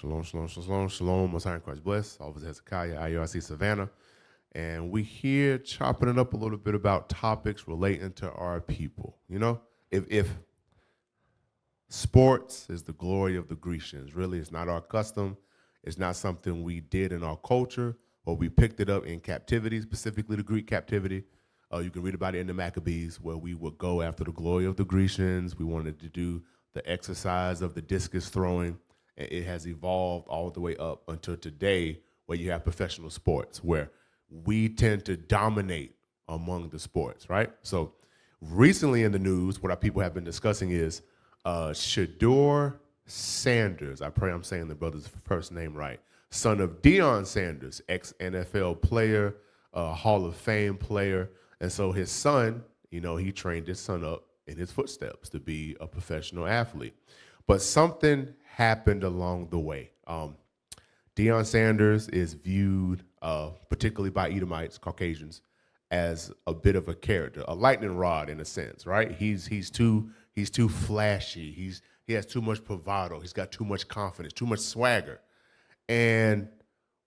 Shalom, shalom, shalom, shalom. Most High in Christ bless. Officer Hezekiah, IUIC Savannah. And we here chopping it up a little bit about topics relating to our people. You know, if sports is the glory of the Grecians, really, it's not our custom. It's not something we did in our culture, or we picked it up in captivity, specifically the Greek captivity. You can read about it in the Maccabees, where we would go after the glory of the Grecians. We wanted to do the exercise of the discus throwing. And it has evolved all the way up until today, where you have professional sports, where we tend to dominate among the sports, right? So recently in the news, what our people have been discussing is Shador Sanders. I pray I'm saying the brother's first name right. Son of Deion Sanders, ex-NFL player, Hall of Fame player. And so his son, you know, he trained his son up in his footsteps to be a professional athlete. But something happened along the way. Deion Sanders is viewed, particularly by Edomites, Caucasians, as a bit of a character, a lightning rod in a sense, right? He's too flashy. He has too much bravado. He's got too much confidence, too much swagger. And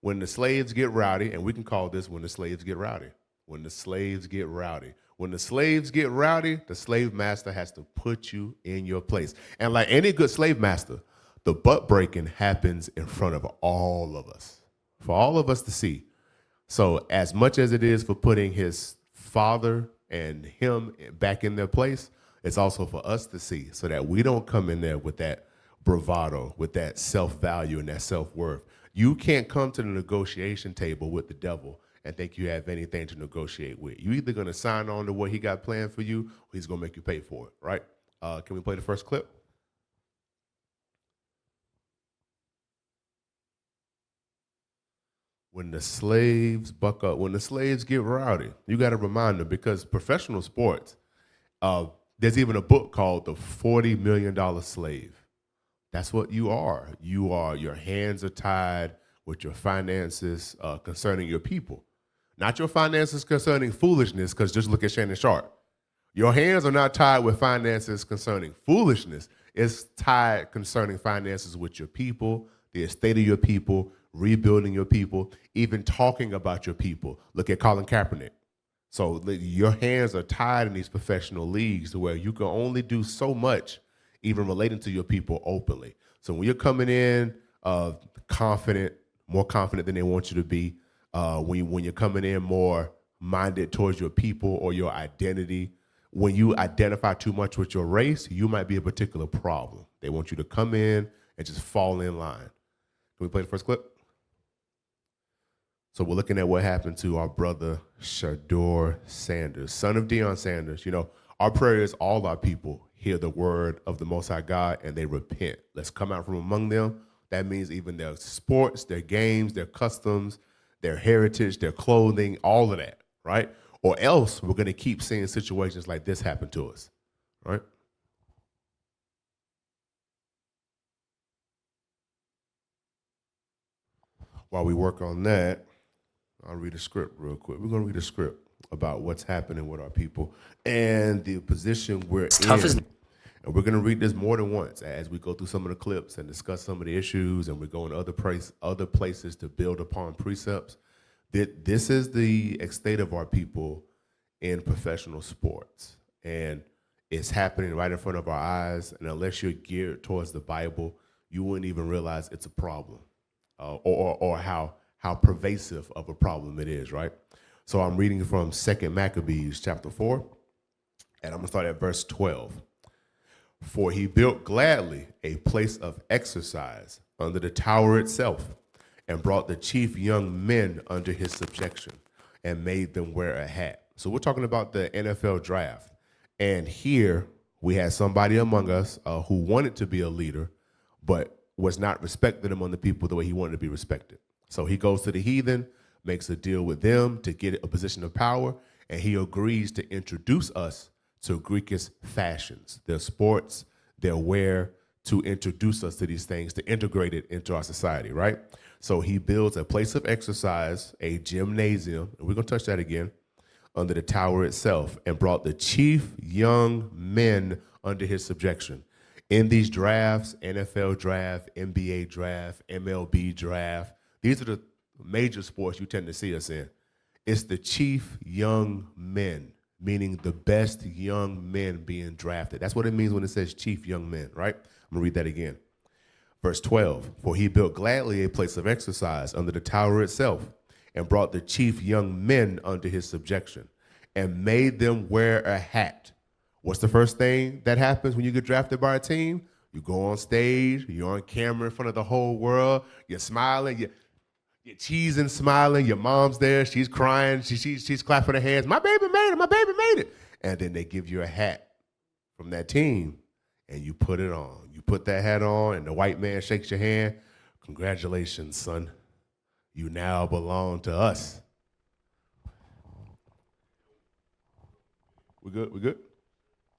when the slaves get rowdy, and we can call this when the slaves get rowdy. When the slaves get rowdy. When the slaves get rowdy, the slave master has to put you in your place. And like any good slave master, the butt breaking happens in front of all of us, for all of us to see. So as much as it is for putting his father and him back in their place, it's also for us to see, so that we don't come in there with that bravado, with that self-value and that self-worth. You can't come to the negotiation table with the devil and think you have anything to negotiate with. You're either going to sign on to what he got planned for you, or he's going to make you pay for it, right? Can we play the first clip? When the slaves buck up, when the slaves get rowdy, you got to remind them, because professional sports, there's even a book called The $40 Million Slave. That's what you are. Your hands are tied with your finances concerning your people. Not your finances concerning foolishness, because just look at Shannon Sharp. Your hands are not tied with finances concerning foolishness. It's tied concerning finances with your people, the estate of your people, rebuilding your people, even talking about your people. Look at Colin Kaepernick. So your hands are tied in these professional leagues to where you can only do so much, even relating to your people openly. So when you're coming in confident, more confident than they want you to be, when you're coming in more minded towards your people or your identity, when you identify too much with your race, you might be a particular problem. They want you to come in and just fall in line. Can we play the first clip? So we're looking at what happened to our brother Shador Sanders, son of Deion Sanders. You know, our prayer is all our people hear the word of the Most High God and they repent. Let's come out from among them. That means even their sports, their games, their customs, their heritage, their clothing, all of that, right? Or else we're going to keep seeing situations like this happen to us, right? While we work on that, I'll read a script real quick. We're going to read a script about what's happening with our people and the position we're in. And we're going to read this more than once as we go through some of the clips and discuss some of the issues, and we're going other places to build upon precepts. This is the state of our people in professional sports, and it's happening right in front of our eyes. And unless you're geared towards the Bible, you wouldn't even realize it's a problem, or how pervasive of a problem it is, right? So I'm reading from 2 Maccabees chapter 4, and I'm going to start at verse 12. For he built gladly a place of exercise under the tower itself, and brought the chief young men under his subjection, and made them wear a hat. So we're talking about the NFL draft. And here we had somebody among us who wanted to be a leader, but was not respecting among the people the way he wanted to be respected. So he goes to the heathen, makes a deal with them to get a position of power, and he agrees to introduce us to Greekish fashions, their sports, their wear, to introduce us to these things, to integrate it into our society, right? So he builds a place of exercise, a gymnasium, and we're going to touch that again, under the tower itself, and brought the chief young men under his subjection. In these drafts, NFL draft, NBA draft, MLB draft, these are the major sports you tend to see us in. It's the chief young men, meaning the best young men being drafted. That's what it means when it says chief young men, right? I'm going to read that again. Verse 12, for he built gladly a place of exercise under the tower itself and brought the chief young men under his subjection and made them wear a hat. What's the first thing that happens when you get drafted by a team? You go on stage, you're on camera in front of the whole world, you're smiling, you're cheesing, smiling, your mom's there, she's crying, she's clapping her hands, my baby made it, my baby made it. And then they give you a hat from that team, and you put it on. You put that hat on, and the white man shakes your hand. Congratulations, son. You now belong to us. We good? We good?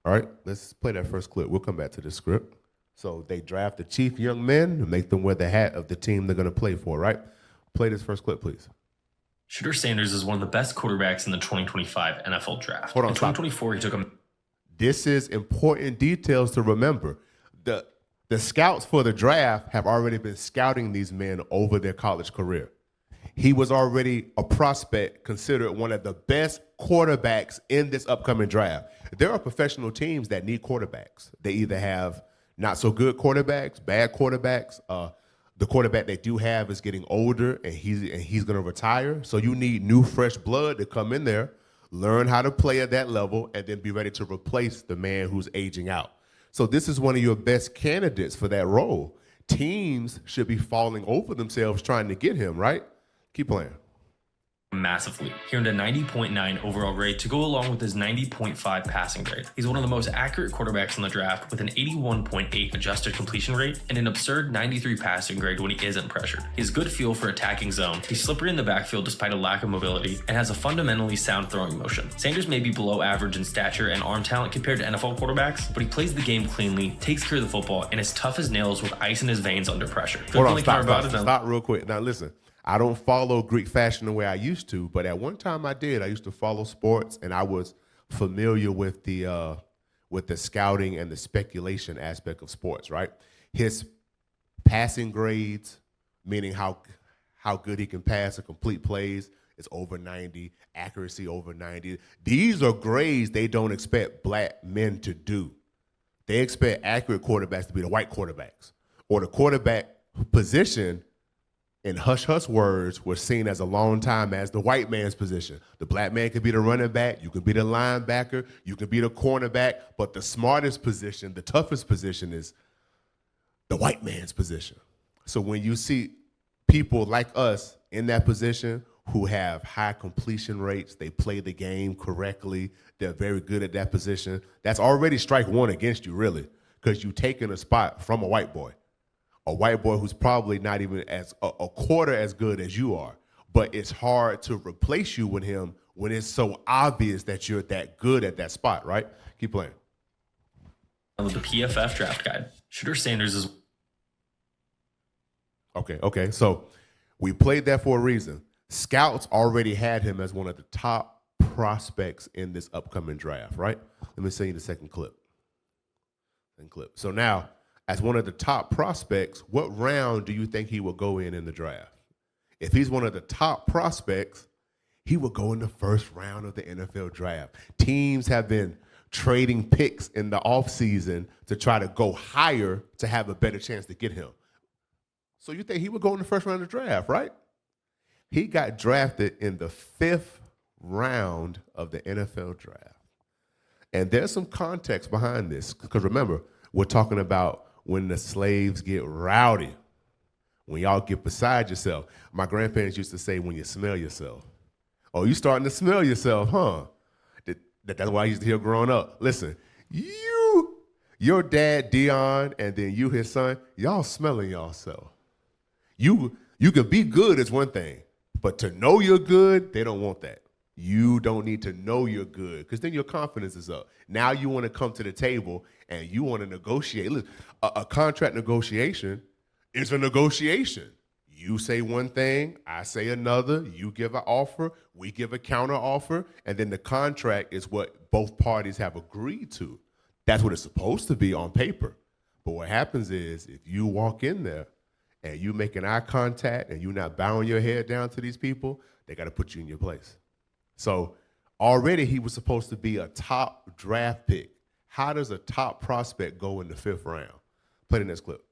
All right, let's play that first clip. We'll come back to the script. So they draft the chief young men and make them wear the hat of the team they're going to play for, right? Play this first clip, please. Shedeur Sanders is one of the best quarterbacks in the 2025 NFL draft. Hold on, in 2024, he took him. This is important details to remember. The scouts for the draft have already been scouting these men over their college career. He was already a prospect considered one of the best quarterbacks in this upcoming draft. There are professional teams that need quarterbacks. They either have not so good quarterbacks, bad quarterbacks. The quarterback they do have is getting older, and he's going to retire. So you need new, fresh blood to come in there, learn how to play at that level, and then be ready to replace the man who's aging out. So this is one of your best candidates for that role. Teams should be falling over themselves trying to get him, right? Keep playing. Massively. He earned a 90.9 overall grade to go along with his 90.5 passing grade. He's one of the most accurate quarterbacks in the draft with an 81.8 adjusted completion rate and an absurd 93 passing grade when he isn't pressured. He has good feel for attacking zone. He's slippery in the backfield despite a lack of mobility and has a fundamentally sound throwing motion. Sanders may be below average in stature and arm talent compared to NFL quarterbacks, but he plays the game cleanly, takes care of the football, and is tough as nails with ice in his veins under pressure. Hold on, stop real quick. Now listen. I don't follow Greek fashion the way I used to, but at one time I did. I used to follow sports, and I was familiar with the scouting and the speculation aspect of sports, right? His passing grades, meaning how good he can pass or complete plays, is over 90, accuracy over 90. These are grades they don't expect black men to do. They expect accurate quarterbacks to be the white quarterbacks, or the quarterback position in hush-hush words, were seen as a long time as the white man's position. The black man could be the running back, you could be the linebacker, you could be the cornerback, but the smartest position, the toughest position is the white man's position. So when you see people like us in that position who have high completion rates, they play the game correctly, they're very good at that position, that's already strike one against you, really, because you're taking a spot from a white boy. A white boy who's probably not even as a quarter as good as you are. But it's hard to replace you with him when it's so obvious that you're that good at that spot, right? Keep playing. With the PFF draft guide, Shedeur Sanders is... Okay. So we played that for a reason. Scouts already had him as one of the top prospects in this upcoming draft, right? Let me send you the second clip. So now, as one of the top prospects, what round do you think he will go in the draft? If he's one of the top prospects, he will go in the first round of the NFL draft. Teams have been trading picks in the offseason to try to go higher to have a better chance to get him. So you think he would go in the first round of the draft, right? He got drafted in the 5th round of the NFL draft. And there's some context behind this, because remember, we're talking about when the slaves get rowdy, when y'all get beside yourself. My grandparents used to say, when you smell yourself. Oh, you starting to smell yourself, huh? That's what I used to hear growing up. Listen, your dad, Dion, and then you, his son, y'all smelling yourself. You can be good is one thing, but to know you're good, they don't want that. You don't need to know you're good, because then your confidence is up. Now you want to come to the table and you want to negotiate. Look, a contract negotiation is a negotiation. You say one thing, I say another, you give an offer, we give a counter offer, and then the contract is what both parties have agreed to. That's what it's supposed to be on paper. But what happens is if you walk in there and you making eye contact and you're not bowing your head down to these people, they got to put you in your place. So already he was supposed to be a top draft pick. How does a top prospect go in the 5th round? Play the next clip.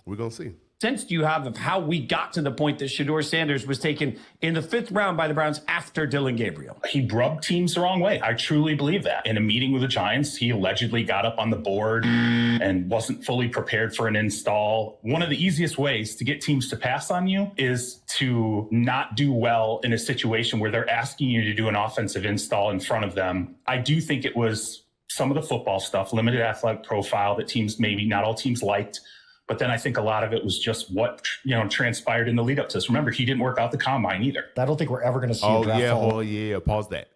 We're going to see. Sense do you have of how we got to the point that Shedeur Sanders was taken in the 5th round by the Browns after Dylan Gabriel? He rubbed teams the wrong way. I truly believe that. In a meeting with the Giants, he allegedly got up on the board and wasn't fully prepared for an install. One of the easiest ways to get teams to pass on you is to not do well in a situation where they're asking you to do an offensive install in front of them. I do think it was some of the football stuff, limited athletic profile that teams, maybe not all teams liked. But then I think a lot of it was just what, transpired in the lead up to this. Remember, he didn't work out the combine either. I don't think we're ever going to see a draft fall. Pause that.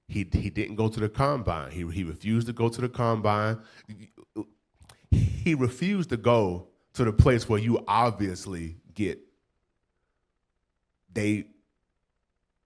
He didn't go to the combine. He refused to go to the combine. He refused to go to the place where you obviously they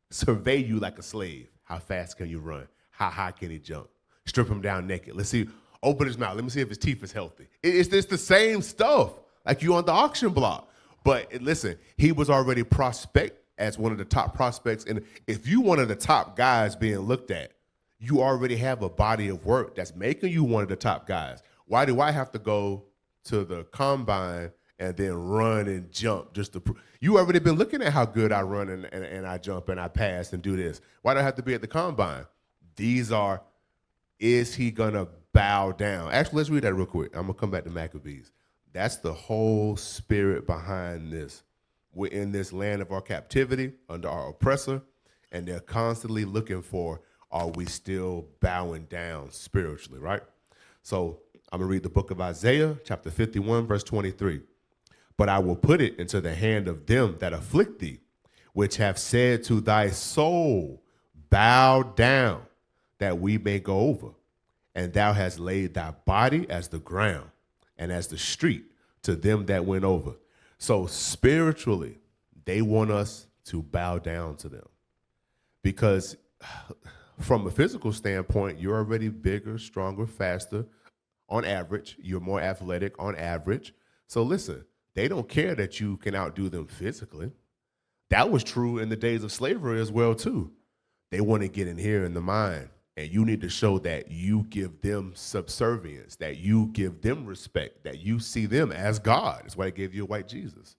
survey you like a slave. How fast can you run? How high can he jump? Strip him down naked. Let's see. Open his mouth. Let me see if his teeth is healthy. It's the same stuff like you on the auction block. But listen, he was already prospect as one of the top prospects. And if you one of the top guys being looked at, you already have a body of work that's making you one of the top guys. Why do I have to go to the combine and then run and jump just to prove? You already been looking at how good I run and I jump and I pass and do this. Why do I have to be at the combine? Is he going to bow down? Actually, let's read that real quick. I'm going to come back to Maccabees. That's the whole spirit behind this. We're in this land of our captivity under our oppressor, and they're constantly looking for, are we still bowing down spiritually, right? So I'm going to read the book of Isaiah, chapter 51, verse 23. But I will put it into the hand of them that afflict thee, which have said to thy soul, bow down, that we may go over. And thou hast laid thy body as the ground and as the street to them that went over. So spiritually, they want us to bow down to them. Because from a physical standpoint, you're already bigger, stronger, faster on average. You're more athletic on average. So listen, they don't care that you can outdo them physically. That was true in the days of slavery as well, too. They want to get in here in the mind. And you need to show that you give them subservience, that you give them respect, that you see them as God. That's why they gave you a white Jesus.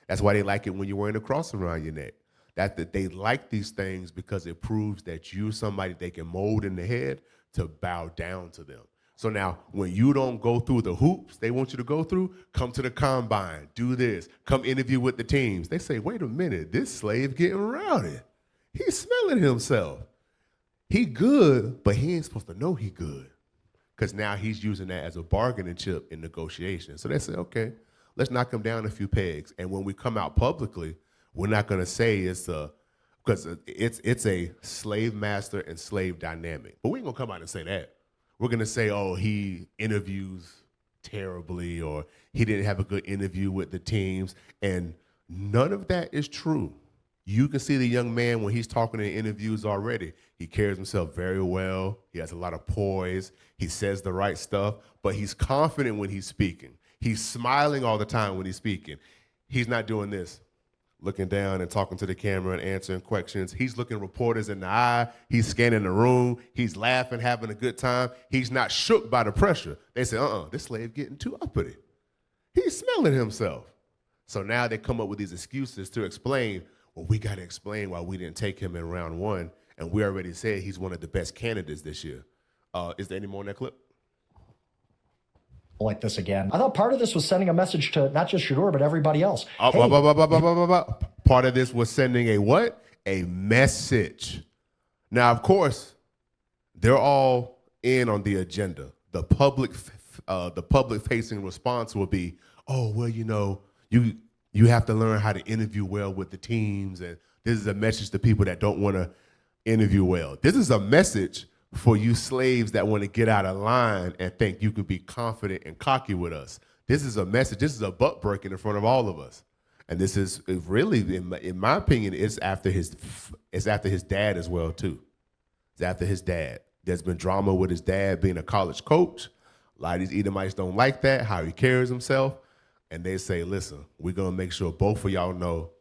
That's why they like it when you're wearing a cross around your neck. That they like these things because it proves that you're somebody they can mold in the head to bow down to them. So now when you don't go through the hoops they want you to go through, come to the combine, do this, come interview with the teams. They say, wait a minute, this slave getting rowdy. He's smelling himself. He good, but he ain't supposed to know he good, because now he's using that as a bargaining chip in negotiation. So they say, okay, let's knock him down a few pegs. And when we come out publicly, we're not going to say because it's a slave master and slave dynamic. But we ain't going to come out and say that. We're going to say, oh, he interviews terribly, or he didn't have a good interview with the teams. And none of that is true. You can see the young man when he's talking in interviews already. He carries himself very well. He has a lot of poise. He says the right stuff, but he's confident when he's speaking. He's smiling all the time when he's speaking. He's not doing this, looking down and talking to the camera and answering questions. He's looking reporters in the eye. He's scanning the room. He's laughing, having a good time. He's not shook by the pressure. They say, this slave getting too uppity. He's smelling himself. So now they come up with these excuses to explain, well, we got to explain why we didn't take him in round one, and we already said he's one of the best candidates this year. Is there any more in that clip? Like this again. I thought part of this was sending a message to not just Shedeur, but everybody else. Part of this was sending a what? A message. Now, of course, they're all in on the agenda. The public-facing response will be, oh, well, you have to learn how to interview well with the teams, and this is a message to people that don't want to interview well. This is a message for you slaves that want to get out of line and think you can be confident and cocky with us. This is a message. This is a butt breaking in front of all of us. And this is really, in my opinion, it's after his dad as well, too. It's after his dad. There's been drama with his dad being a college coach. A lot of these Edomites don't like that, how he carries himself. And they say, listen, we're going to make sure both of y'all know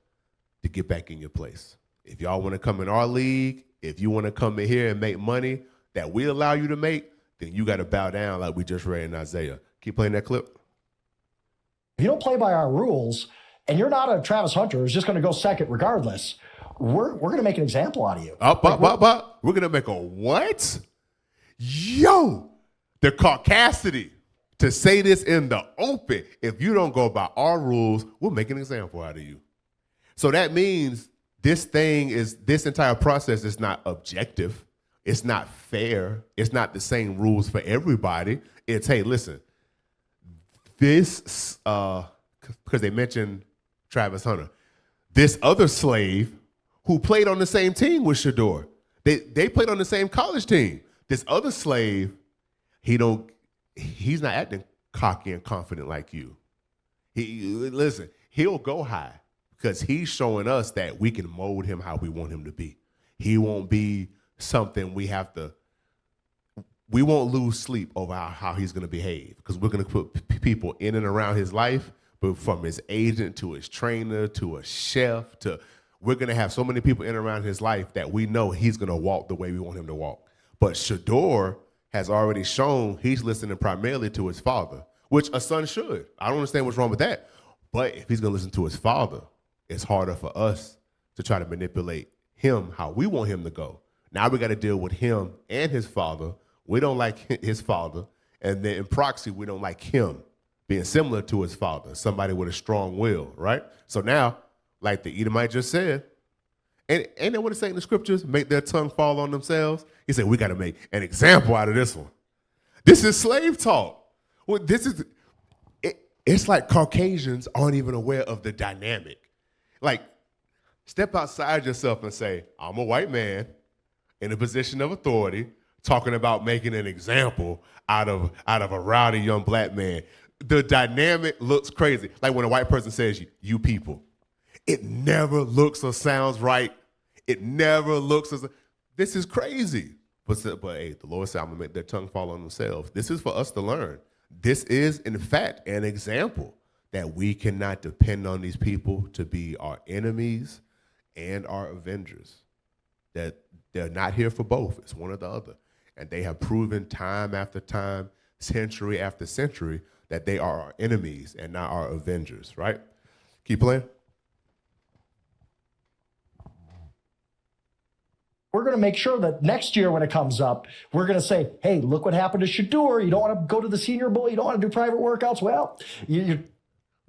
to get back in your place. If y'all want to come in our league, if you want to come in here and make money that we allow you to make, then you got to bow down like we just read in Isaiah. Keep playing that clip. If you don't play by our rules, and you're not a Travis Hunter who's just going to go second regardless, we're going to make an example out of you. We're going to make a what? Yo, the caucasity to say this in the open. If you don't go by our rules, we'll make an example out of you. So that means this entire process is not objective. It's not fair. It's not the same rules for everybody. It's, hey, listen, this, because they mentioned Travis Hunter, this other slave who played on the same team with Shador, they played on the same college team. This other slave, he's not acting cocky and confident like you. He'll go high because he's showing us that we can mold him how we want him to be. He won't be something we won't lose sleep over how he's going to behave, because we're going to put people in and around his life, but from his agent to his trainer to a chef we're going to have so many people in and around his life that we know he's going to walk the way we want him to walk. But Shador has already shown he's listening primarily to his father, which a son should. I don't understand what's wrong with that. But if he's going to listen to his father, it's harder for us to try to manipulate him how we want him to go. Now we got to deal with him and his father. We don't like his father. And then in proxy, we don't like him being similar to his father, somebody with a strong will, right? So now, like the Edomite just said, and ain't that what it say in the scriptures? Make their tongue fall on themselves. He said, we got to make an example out of this one. This is slave talk. Well, it's like Caucasians aren't even aware of the dynamic. Like, step outside yourself and say, I'm a white man in a position of authority talking about making an example out of a rowdy young black man. The dynamic looks crazy. Like when a white person says, you people. It never looks or sounds right. It never looks this is crazy. But hey, the Lord said, I'm going to make their tongue fall on themselves. This is for us to learn. This is, in fact, an example that we cannot depend on these people to be our enemies and our avengers. That they're not here for both. It's one or the other. And they have proven time after time, century after century, that they are our enemies and not our avengers, right? Keep playing. We're going to make sure that next year when it comes up, we're going to say, hey, look what happened to Shador. You don't want to go to the Senior Bowl. You don't want to do private workouts. Well,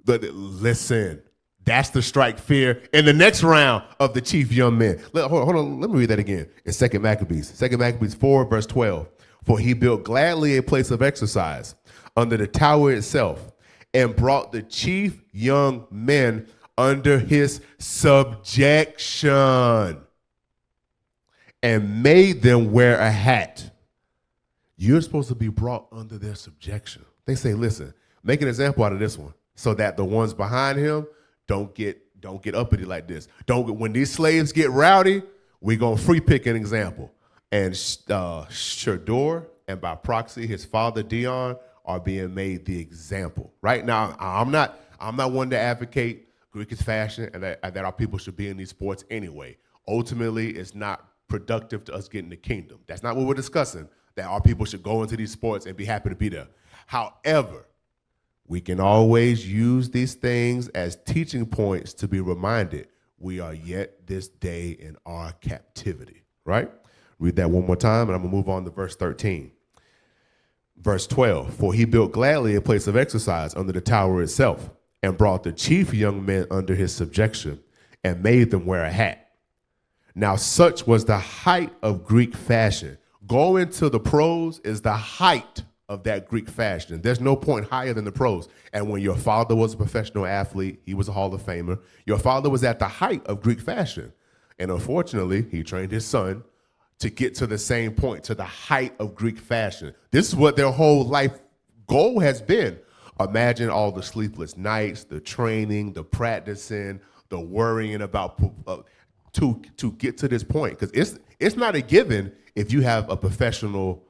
But listen, that's the strike fear in the next round of the chief young men. Hold on, let me read that again. In 2 Maccabees 4, verse 12. For he built gladly a place of exercise under the tower itself and brought the chief young men under his subjection and made them wear a hat. You're supposed to be brought under their subjection. They say, listen, make an example out of this one so that the ones behind him don't get uppity like this. When these slaves get rowdy, we're going to free pick an example. And Shador and by proxy his father Dion are being made the example. Right now, I'm not one to advocate Greekish fashion and that our people should be in these sports anyway. Ultimately, it's not productive to us getting the kingdom. That's not what we're discussing, that our people should go into these sports and be happy to be there. However, we can always use these things as teaching points to be reminded we are yet this day in our captivity, right? Read that one more time, and I'm going to move on to verse 13. Verse 12, for he built gladly a place of exercise under the tower itself and brought the chief young men under his subjection and made them wear a hat. Now, such was the height of Greek fashion. Going to the pros is the height of that Greek fashion. There's no point higher than the pros. And when your father was a professional athlete, he was a Hall of Famer, your father was at the height of Greek fashion. And unfortunately, he trained his son to get to the same point, to the height of Greek fashion. This is what their whole life goal has been. Imagine all the sleepless nights, the training, the practicing, the worrying about to get to this point. Because it's not a given if you have a professional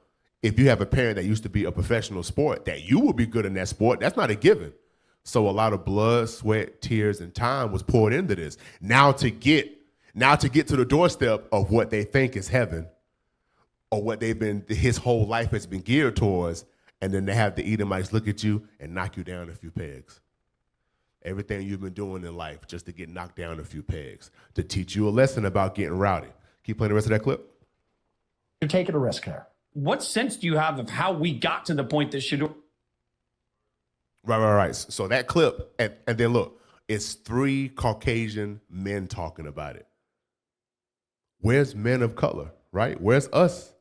if you have a parent that used to be a professional sport, that you will be good in that sport. That's not a given. So a lot of blood, sweat, tears, and time was poured into this. Now to get to the doorstep of what they think is heaven, or what his whole life has been geared towards, and then they have the Edomites look at you and knock you down a few pegs. Everything you've been doing in life just to get knocked down a few pegs, to teach you a lesson about getting rowdy. Keep playing the rest of that clip. You're taking a risk there. What sense do you have of how we got to the point that Shedeur? Right. So that clip, and then look, it's 3 Caucasian men talking about it. Where's men of color, right? Where's us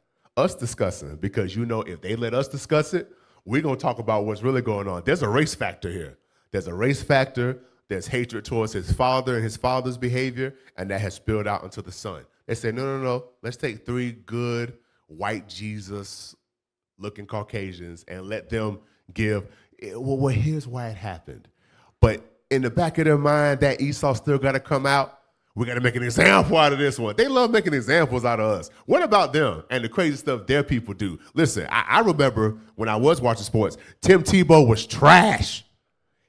discussing? Because, if they let us discuss it, we're going to talk about what's really going on. There's a race factor here. There's a race factor. There's hatred towards his father and his father's behavior, and that has spilled out into the son. They say, no. Let's take 3 good white Jesus-looking Caucasians and let them give. Well, here's why it happened. But in the back of their mind, that Esau still got to come out. We got to make an example out of this one. They love making examples out of us. What about them and the crazy stuff their people do? Listen, I remember when I was watching sports, Tim Tebow was trash.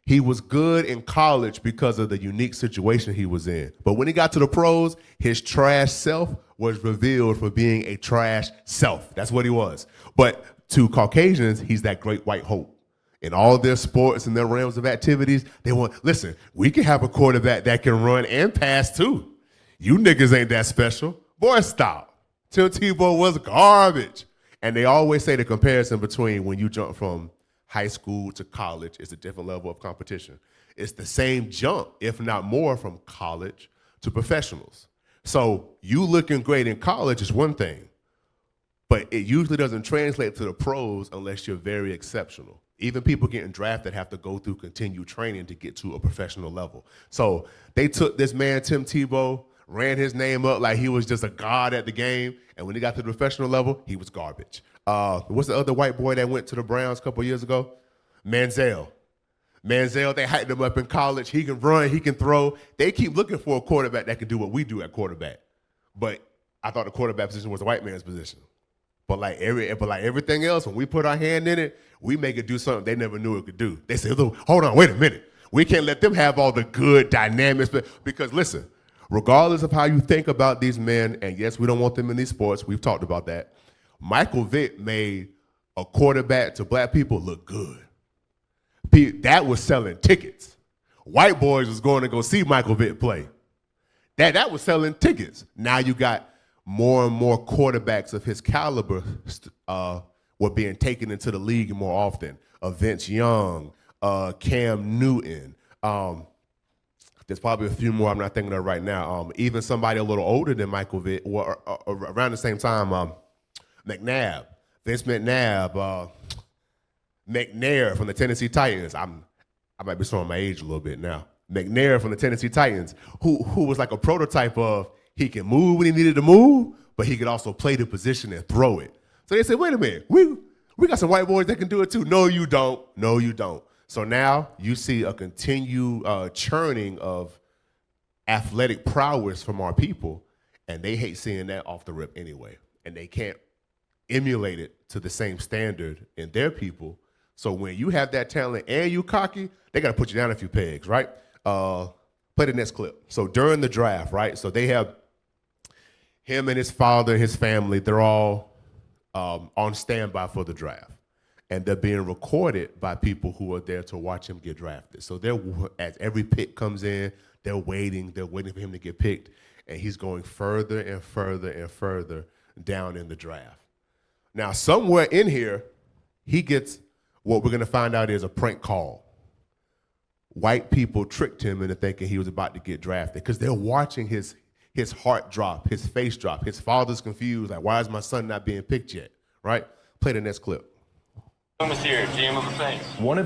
He was good in college because of the unique situation he was in. But when he got to the pros, his trash self was revealed for being a trash self. That's what he was. But to Caucasians, he's that great white hope. In all their sports and their realms of activities, listen, we can have a quarterback that can run and pass too. You niggas ain't that special. Boy, stop. Tim Tebow was garbage. And they always say the comparison between when you jump from high school to college is a different level of competition. It's the same jump, if not more, from college to professionals. So you looking great in college is one thing, but it usually doesn't translate to the pros unless you're very exceptional. Even people getting drafted have to go through continued training to get to a professional level. So they took this man, Tim Tebow, ran his name up like he was just a god at the game, and when he got to the professional level, he was garbage. What's the other white boy that went to the Browns a couple years ago? Manziel, they hyped him up in college. He can run, he can throw. They keep looking for a quarterback that can do what we do at quarterback. But I thought the quarterback position was a white man's position. But like everything else, when we put our hand in it, we make it do something they never knew it could do. They say, look, hold on, wait a minute. We can't let them have all the good dynamics. Because listen, regardless of how you think about these men, and yes, we don't want them in these sports. We've talked about that. Michael Vick made a quarterback to black people look good. That was selling tickets. White boys was going to go see Michael Vick play. That was selling tickets. Now you got more and more quarterbacks of his caliber were being taken into the league more often. Vince Young, Cam Newton. There's probably a few more I'm not thinking of right now. Even somebody a little older than Michael Vick, or around the same time, McNabb, Vince McNabb, McNair from the Tennessee Titans. I might be showing my age a little bit now. McNair from the Tennessee Titans, who was like a prototype of he can move when he needed to move, but he could also play the position and throw it. So they said, wait a minute, we got some white boys that can do it too. No, you don't. No, you don't. So now you see a continued churning of athletic prowess from our people, and they hate seeing that off the rip anyway. And they can't emulate it to the same standard in their people. So when you have that talent and you cocky, they got to put you down a few pegs, right? Play the next clip. So during the draft, right? So they have him and his father, his family, they're all on standby for the draft. And they're being recorded by people who are there to watch him get drafted. So as every pick comes in, they're waiting for him to get picked. And he's going further and further and further down in the draft. Now, somewhere in here, he gets what we're going to find out is a prank call. White people tricked him into thinking he was about to get drafted because they're watching his heart drop, his face drop. His father's confused, like, why is my son not being picked yet, right? Play the next clip. One of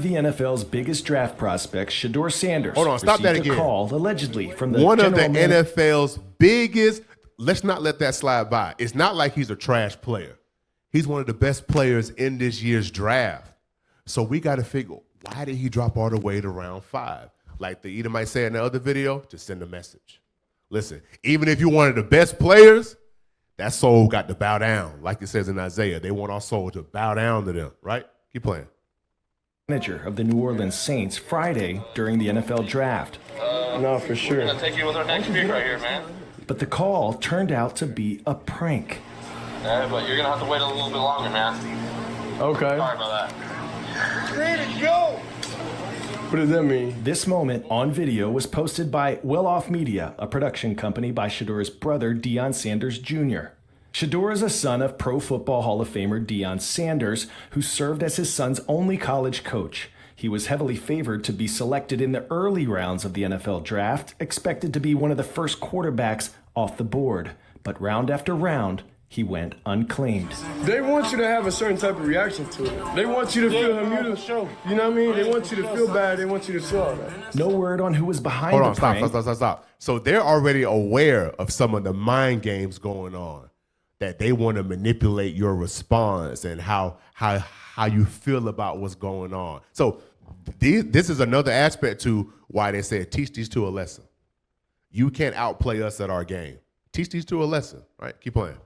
the NFL's biggest draft prospects, Shedeur Sanders, Hold on, stop that received again. a call allegedly from the One of the general manager. NFL's biggest, let's not let that slide by. It's not like he's a trash player. He's one of the best players in this year's draft. So we got to figure, why did he drop all the way to round 5? Like the Edomite said in the other video, to send a message. Listen, even if you're one of the best players, that soul got to bow down, like it says in Isaiah. They want our soul to bow down to them, right? Keep playing. Manager of the New Orleans Saints Friday during the NFL draft. No, for sure. We're gonna take you with our next pick right here, man. But the call turned out to be a prank. Yeah, but you're gonna have to wait a little bit longer, man. Okay. Sorry about that. Ready to go. What does that mean? This moment on video was posted by Well Off Media, a production company by Shador's brother, Deion Sanders Jr. Shador is a son of Pro Football Hall of Famer Deion Sanders, who served as his son's only college coach. He was heavily favored to be selected in the early rounds of the NFL draft, expected to be one of the first quarterbacks off the board. But round after round, he went unclaimed. They want you to have a certain type of reaction to it. They want you to feel immune. You know what I mean? They want you to feel bad. They want you to feel all that. No word on who was behind Hold the on, prank. stop. So they're already aware of some of the mind games going on, that they want to manipulate your response and how you feel about what's going on. So this is another aspect to why they said teach these two a lesson. You can't outplay us at our game. Teach these two a lesson, right? Keep playing.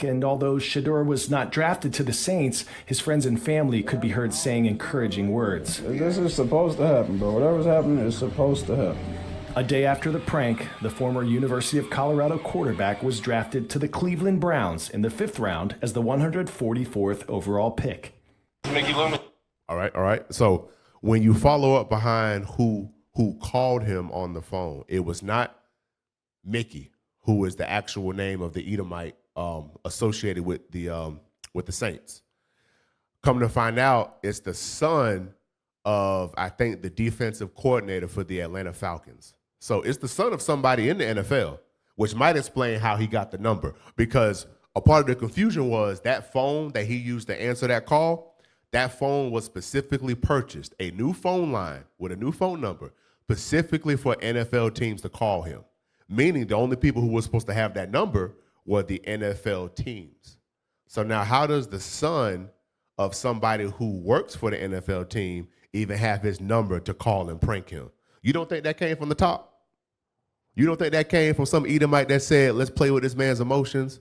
And although Shador was not drafted to the Saints, his friends and family could be heard saying encouraging words. This is supposed to happen, bro. Whatever's happening is supposed to happen. A day after the prank, the former University of Colorado quarterback was drafted to the Cleveland Browns in the 5th round as the 144th overall pick. Mickey Loomis. All right. So when you follow up behind who called him on the phone, it was not Mickey, who is the actual name of the Edomite associated with the Saints. Come to find out, it's the son of, I think, the defensive coordinator for the Atlanta Falcons. So it's the son of somebody in the NFL, which might explain how he got the number, because a part of the confusion was that phone that he used to answer that call, that phone was specifically purchased, a new phone line with a new phone number, specifically for NFL teams to call him, meaning the only people who were supposed to have that number were the NFL teams. So now how does the son of somebody who works for the NFL team even have his number to call and prank him? You don't think that came from the top? You don't think that came from some Edomite that said, let's play with this man's emotions,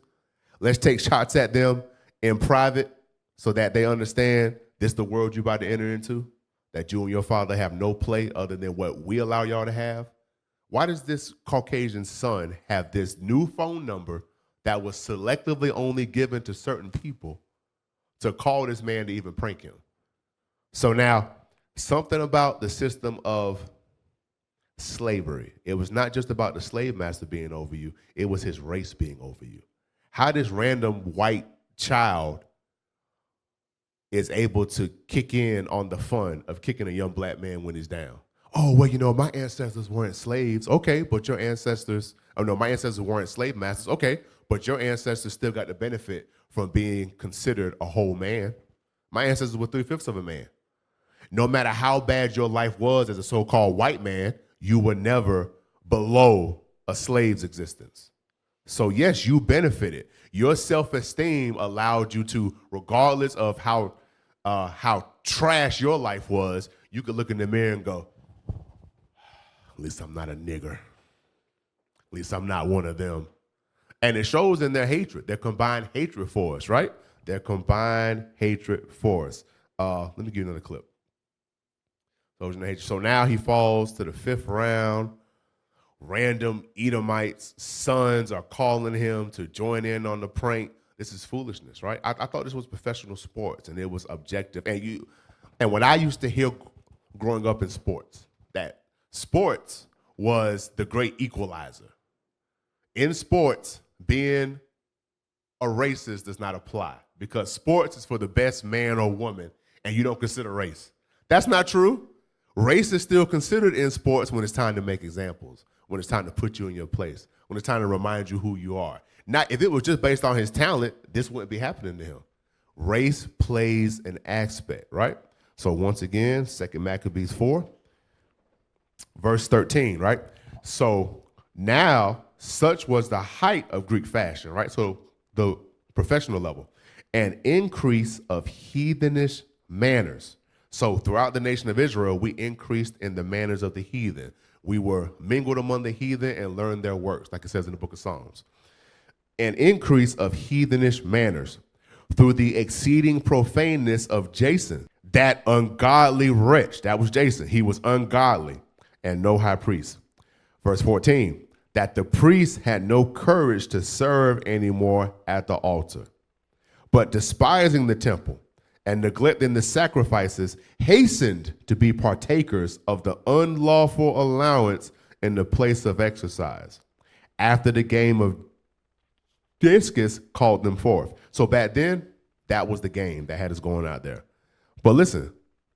let's take shots at them in private so that they understand this is the world you're about to enter into, that you and your father have no play other than what we allow y'all to have? Why does this Caucasian son have this new phone number that was selectively only given to certain people to call this man to even prank him? So now, something about the system of slavery. It was not just about the slave master being over you. It was his race being over you. How this random white child is able to kick in on the fun of kicking a young black man when he's down. Oh, well, you know, my ancestors weren't slaves. Okay, but your ancestors, my ancestors weren't slave masters. Okay, but your ancestors still got the benefit from being considered a whole man. My ancestors were 3/5 of a man. No matter how bad your life was as a so-called white man, you were never below a slave's existence. So yes, you benefited. Your self-esteem allowed you to, regardless of how trash your life was, you could look in the mirror and go, at least I'm not a nigger. At least I'm not one of them. And it shows in their hatred, their combined hatred for us, right? Their combined hatred for us. Let me give you another clip. So now he falls to the 5th round. Random Edomites' sons are calling him to join in on the prank. This is foolishness, right? I thought this was professional sports and it was objective. And when I used to hear growing up in sports, that sports was the great equalizer. In sports, being a racist does not apply because sports is for the best man or woman and you don't consider race. That's not true. Race is still considered in sports when it's time to make examples, when it's time to put you in your place, when it's time to remind you who you are. Not if it was just based on his talent, this wouldn't be happening to him. Race plays an aspect, right? So once again, 2 Maccabees 4, verse 13, right? So now, such was the height of Greek fashion, right? So the professional level, an increase of heathenish manners. So throughout the nation of Israel, we increased in the manners of the heathen. We were mingled among the heathen and learned their works, like it says in the book of Psalms. an increase of heathenish manners, through the exceeding profaneness of Jason, that ungodly wretch. That was Jason. He was ungodly and no high priest. Verse 14, that the priest had no courage to serve anymore at the altar, but despising the temple and neglecting the sacrifices, hastened to be partakers of the unlawful allowance in the place of exercise. After the game of discus called them forth. So back then, that was the game that had us going out there. But listen,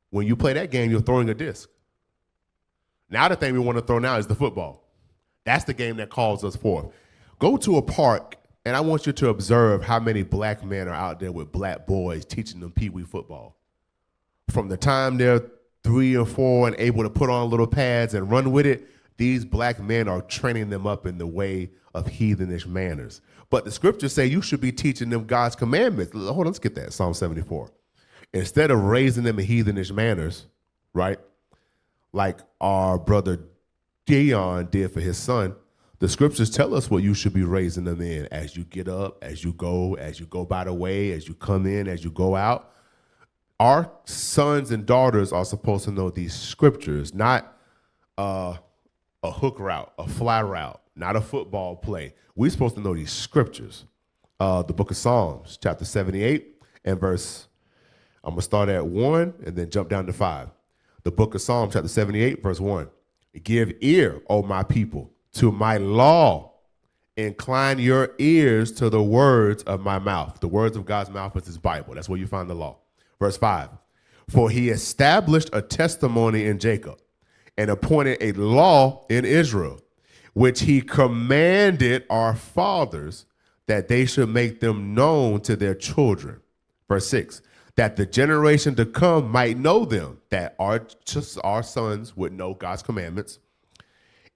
when you play that game, you're throwing a disc. Now the thing we want to throw now is the football. That's the game that calls us forth. Go to a park, and I want you to observe how many black men are out there with black boys teaching them peewee football. From the time they're 3 or 4 and able to put on little pads and run with it, these black men are training them up in the way of heathenish manners. But the scriptures say you should be teaching them God's commandments. Hold on, let's get that, Psalm 74. Instead of raising them in heathenish manners, right, like our brother Dion did for his son, the scriptures tell us what you should be raising them in as you get up, as you go by the way, as you come in, as you go out. Our sons and daughters are supposed to know these scriptures, not a hook route, a fly route, not a football play. We're supposed to know these scriptures. The book of Psalms, chapter 78 and verse, I'm going to start at 1 and then jump down to 5. The book of Psalms, chapter 78, verse 1. Give ear, O my people, to my law. Incline your ears to the words of my mouth. The words of God's mouth is his Bible. That's where you find the law. Verse 5. For he established a testimony in Jacob and appointed a law in Israel, which he commanded our fathers that they should make them known to their children. Verse 6. That the generation to come might know them, that our sons would know God's commandments,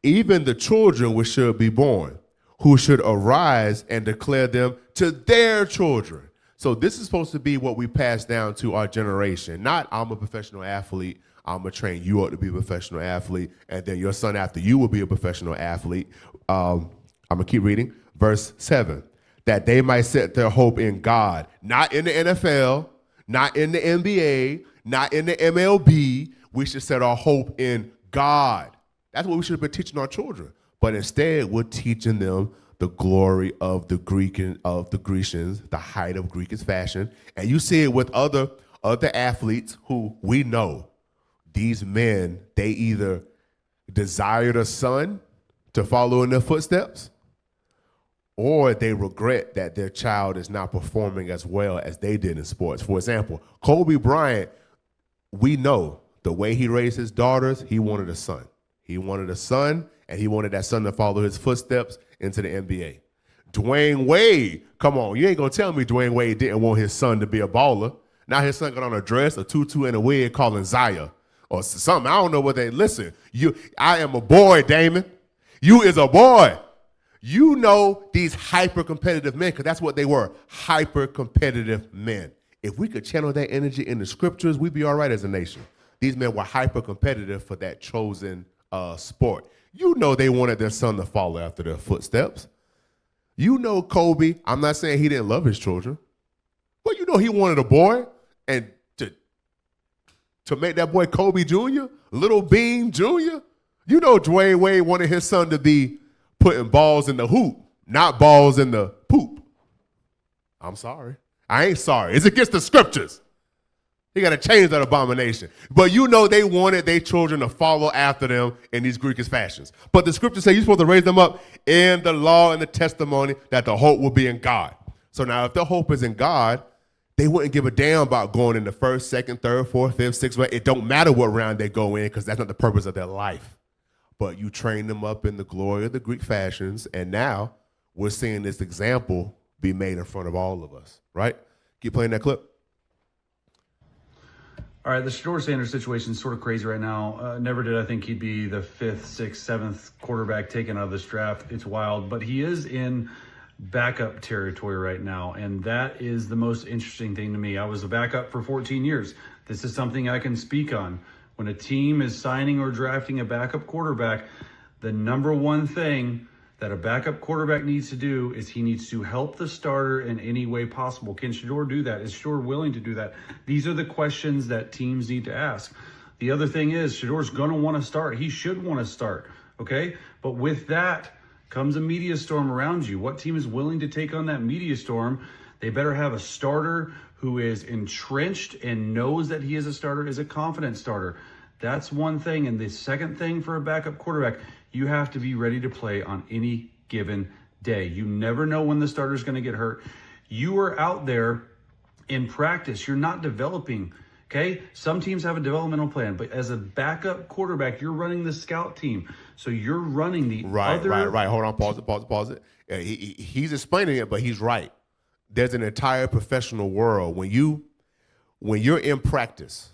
even the children which should be born, who should arise and declare them to their children. So this is supposed to be what we pass down to our generation. Not I'm a professional athlete, I'm going to train you up to be a professional athlete, and then your son after you will be a professional athlete. I'm going to keep reading. Verse 7, that they might set their hope in God, not in the NFL, not in the NBA, not in the MLB. We should set our hope in God. That's what we should have been teaching our children. But instead, we're teaching them the glory of the Grecians, the height of Greekish fashion. And you see it with other athletes who we know. These men, they either desired a son to follow in their footsteps, or they regret that their child is not performing as well as they did in sports. For example, Kobe Bryant, we know the way he raised his daughters, he wanted a son. He wanted a son, and he wanted that son to follow his footsteps into the NBA. Dwayne Wade, come on, you ain't gonna tell me Dwayne Wade didn't want his son to be a baller. Now his son got on a dress, a tutu, and a wig calling Zaya or something. I don't know what they, listen, I am a boy, Damon. You is a boy. You know these hyper-competitive men, because that's what they were, hyper-competitive men. If we could channel that energy in the scriptures, we'd be all right as a nation. These men were hyper-competitive for that chosen sport. You know they wanted their son to follow after their footsteps. You know Kobe, I'm not saying he didn't love his children, but you know he wanted a boy, and to make that boy Kobe Jr., Little Bean Jr., you know Dwayne Wade wanted his son to be putting balls in the hoop, not balls in the poop. I'm sorry. I ain't sorry. It's against the scriptures. You got to change that abomination. But you know they wanted their children to follow after them in these Greekish fashions. But the scriptures say you're supposed to raise them up in the law and the testimony that the hope will be in God. So now if the hope is in God, they wouldn't give a damn about going in the first, second, third, fourth, fifth, sixth round. It don't matter what round they go in, because that's not the purpose of their life. But you train them up in the glory of the Greek fashions, and now we're seeing this example be made in front of all of us, right? Keep playing that clip. All right, the Shador Sanders situation is sort of crazy right now. Never did I think he'd be the 5th, 6th, 7th quarterback taken out of this draft. It's wild, but he is in backup territory right now, and that is the most interesting thing to me. I was a backup for 14 years. This is something I can speak on. When a team is signing or drafting a backup quarterback, the number one thing that a backup quarterback needs to do is he needs to help the starter in any way possible. Can Shedeur do that? Is Shedeur willing to do that? These are the questions that teams need to ask. The other thing is Shedeur's going to want to start. He should want to start, okay? But with that comes a media storm around you. What team is willing to take on that media storm? They better have a starter who is entrenched and knows that he is a starter, is a confident starter. That's one thing. And the second thing for a backup quarterback, you have to be ready to play on any given day. You never know when the starter is going to get hurt. You are out there in practice. You're not developing, okay? Some teams have a developmental plan, but as a backup quarterback, you're running the scout team. So you're running the Right. Hold on, pause it. He's explaining it, but he's right. There's an entire professional world. When you're in practice,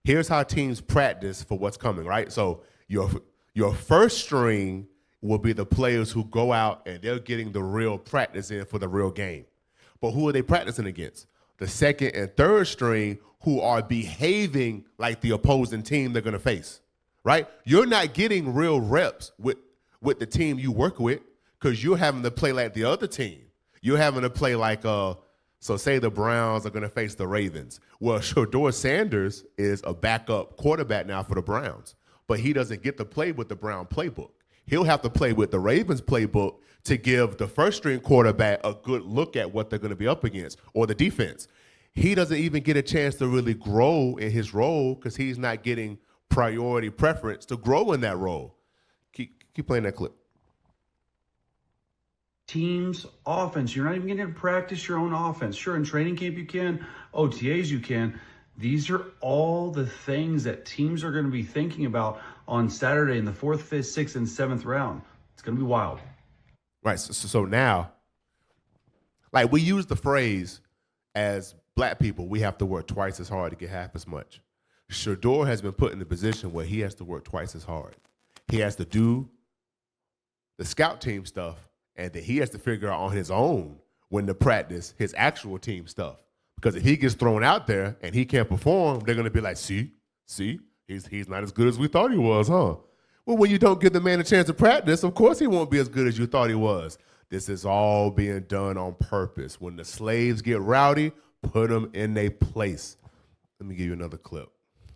here's how teams practice for what's coming, right? So your first string will be the players who go out and they're getting the real practice in for the real game. But who are they practicing against? The second and third string who are behaving like the opposing team they're going to face, right? You're not getting real reps with the team you work with because you're having to play like the other team. You're having to play like, so say the Browns are going to face the Ravens. Well, Shedeur Sanders is a backup quarterback now for the Browns, but he doesn't get to play with the Brown playbook. He'll have to play with the Ravens playbook to give the first string quarterback a good look at what they're going to be up against or the defense. He doesn't even get a chance to really grow in his role because he's not getting priority preference to grow in that role. Keep playing that clip. Team's offense. You're not even getting to practice your own offense. Sure, in training camp you can, OTAs you can. These are all the things that teams are going to be thinking about on Saturday in the 4th, 5th, 6th, and 7th round. It's going to be wild. Right. So now, like we use the phrase as black people, we have to work twice as hard to get half as much. Shedeur has been put in the position where he has to work twice as hard. He has to do the scout team stuff, and then he has to figure out on his own when to practice his actual team stuff. Because if he gets thrown out there and he can't perform, they're going to be like, see, he's not as good as we thought he was, huh? Well, when you don't give the man a chance to practice, of course he won't be as good as you thought he was. This is all being done on purpose. When the slaves get rowdy, put them in their place. Let me give you another clip.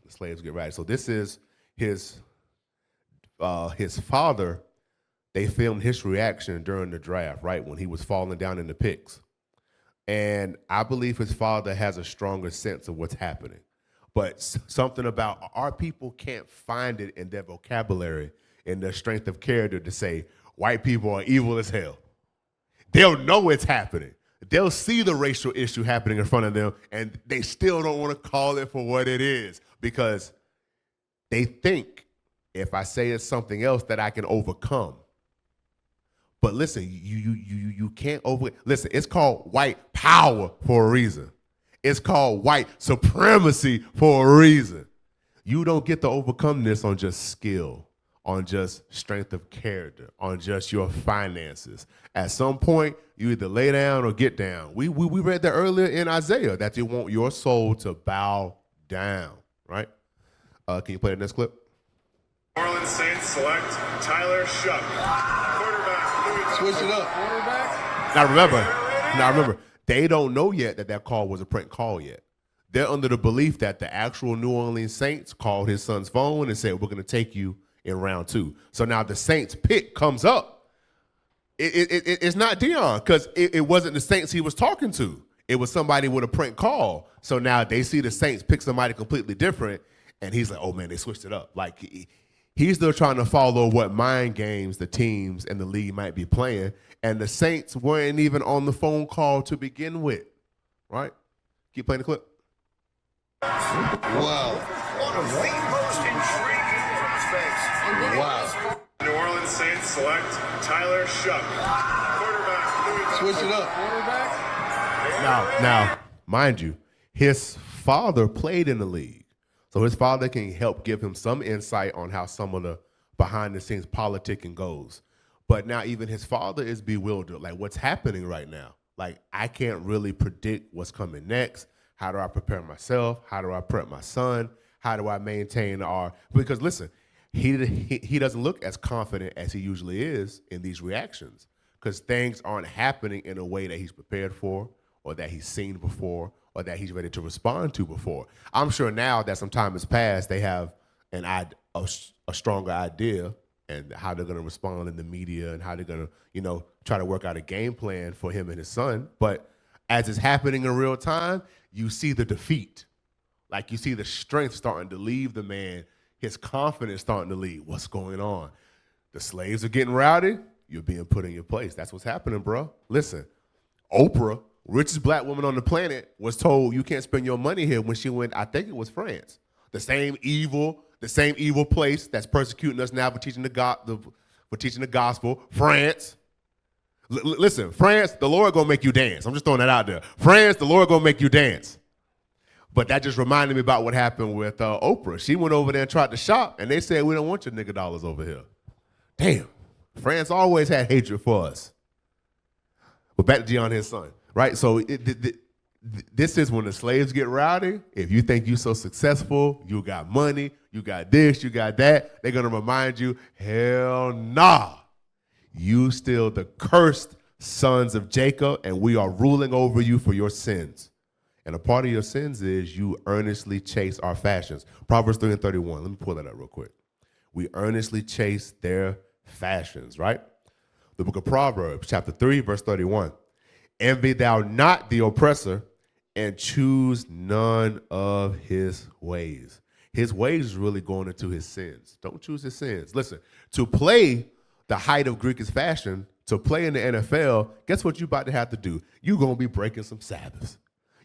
The slaves get rowdy. So this is his father. They filmed his reaction during the draft, right, when he was falling down in the picks. And I believe his father has a stronger sense of what's happening. But something about our people can't find it in their vocabulary, in their strength of character to say, white people are evil as hell. They'll know it's happening. They'll see the racial issue happening in front of them, and they still don't want to call it for what it is because they think if I say it's something else that I can overcome. But listen, you can't listen, it's called white power for a reason. It's called white supremacy for a reason. You don't get to overcome this on just skill, on just strength of character, on just your finances. At some point, you either lay down or get down. We read that earlier in Isaiah, that you want your soul to bow down, right? Can you play the next clip? New Orleans Saints select Tyler Shuck. Switch it up. Quarterback. Now remember, they don't know yet that call was a prank call yet. They're under the belief that the actual New Orleans Saints called his son's phone and said, we're going to take you in round 2. So now the Saints pick comes up. It's not Dion because it wasn't the Saints he was talking to. It was somebody with a prank call. So now they see the Saints pick somebody completely different, and he's like, oh, man, they switched it up. Like, he's still trying to follow what mind games the teams and the league might be playing, and the Saints weren't even on the phone call to begin with, right? Keep playing the clip. Wow. One of the most intriguing prospects. Wow. New Orleans Saints select Tyler Shuck. Quarterback. Switch it up. Quarterback. Now, mind you, his father played in the league. So his father can help give him some insight on how some of the behind-the-scenes politicking goes. But now even his father is bewildered, like what's happening right now. Like I can't really predict what's coming next. How do I prepare myself? How do I prep my son? How do I maintain because listen, he doesn't look as confident as he usually is in these reactions because things aren't happening in a way that he's prepared for or that he's seen before or that he's ready to respond to before. I'm sure now that some time has passed, they have a stronger idea and how they're going to respond in the media and how they're going to, try to work out a game plan for him and his son. But as it's happening in real time, you see the defeat. Like you see the strength starting to leave the man, his confidence starting to leave. What's going on? The slaves are getting rowdy. You're being put in your place. That's what's happening, bro. Listen, Oprah, richest black woman on the planet, was told you can't spend your money here when she went, I think it was France. The same evil place that's persecuting us now for teaching the gospel. France. Listen, France, the Lord gonna make you dance. I'm just throwing that out there. France, the Lord gonna make you dance. But that just reminded me about what happened with Oprah. She went over there and tried to shop, and they said, we don't want your nigga dollars over here. Damn, France always had hatred for us. But back to Gian and his son, right? So this is when the slaves get rowdy. If you think you so successful, you got money, you got this, you got that, they're going to remind you, hell nah. You still the cursed sons of Jacob, and we are ruling over you for your sins. And a part of your sins is you earnestly chase our fashions. Proverbs 3:31. Let me pull that up real quick. We earnestly chase their fashions, right? The book of Proverbs, chapter 3, verse 31. Envy thou not the oppressor, and choose none of his ways. His ways is really going into his sins. Don't choose his sins. Listen, to play the height of Greekish fashion, to play in the NFL, guess what you about to have to do? You're going to be breaking some Sabbaths.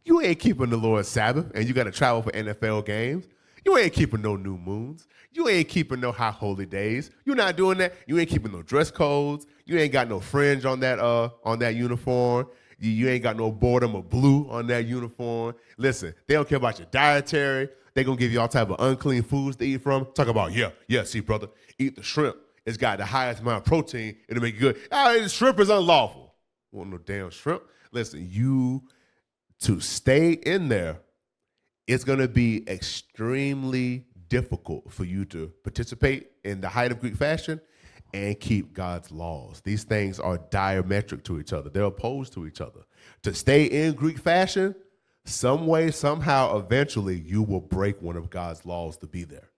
You ain't keeping the Lord's Sabbath, and you got to travel for NFL games. You ain't keeping no new moons. You ain't keeping no high holy days. You're not doing that. You ain't keeping no dress codes. You ain't got no fringe on that uniform. You ain't got no boredom of blue on that uniform. Listen, they don't care about your dietary. They going to give you all type of unclean foods to eat from. Talk about, see, brother, eat the shrimp. It's got the highest amount of protein. It'll make you good. The shrimp is unlawful. Want no damn shrimp? Listen, to stay in there, it's going to be extremely difficult for you to participate in the height of Greek fashion and keep God's laws. These things are diametric to each other. They're opposed to each other. To stay in Greek fashion, some way, somehow, eventually, you will break one of God's laws to be there.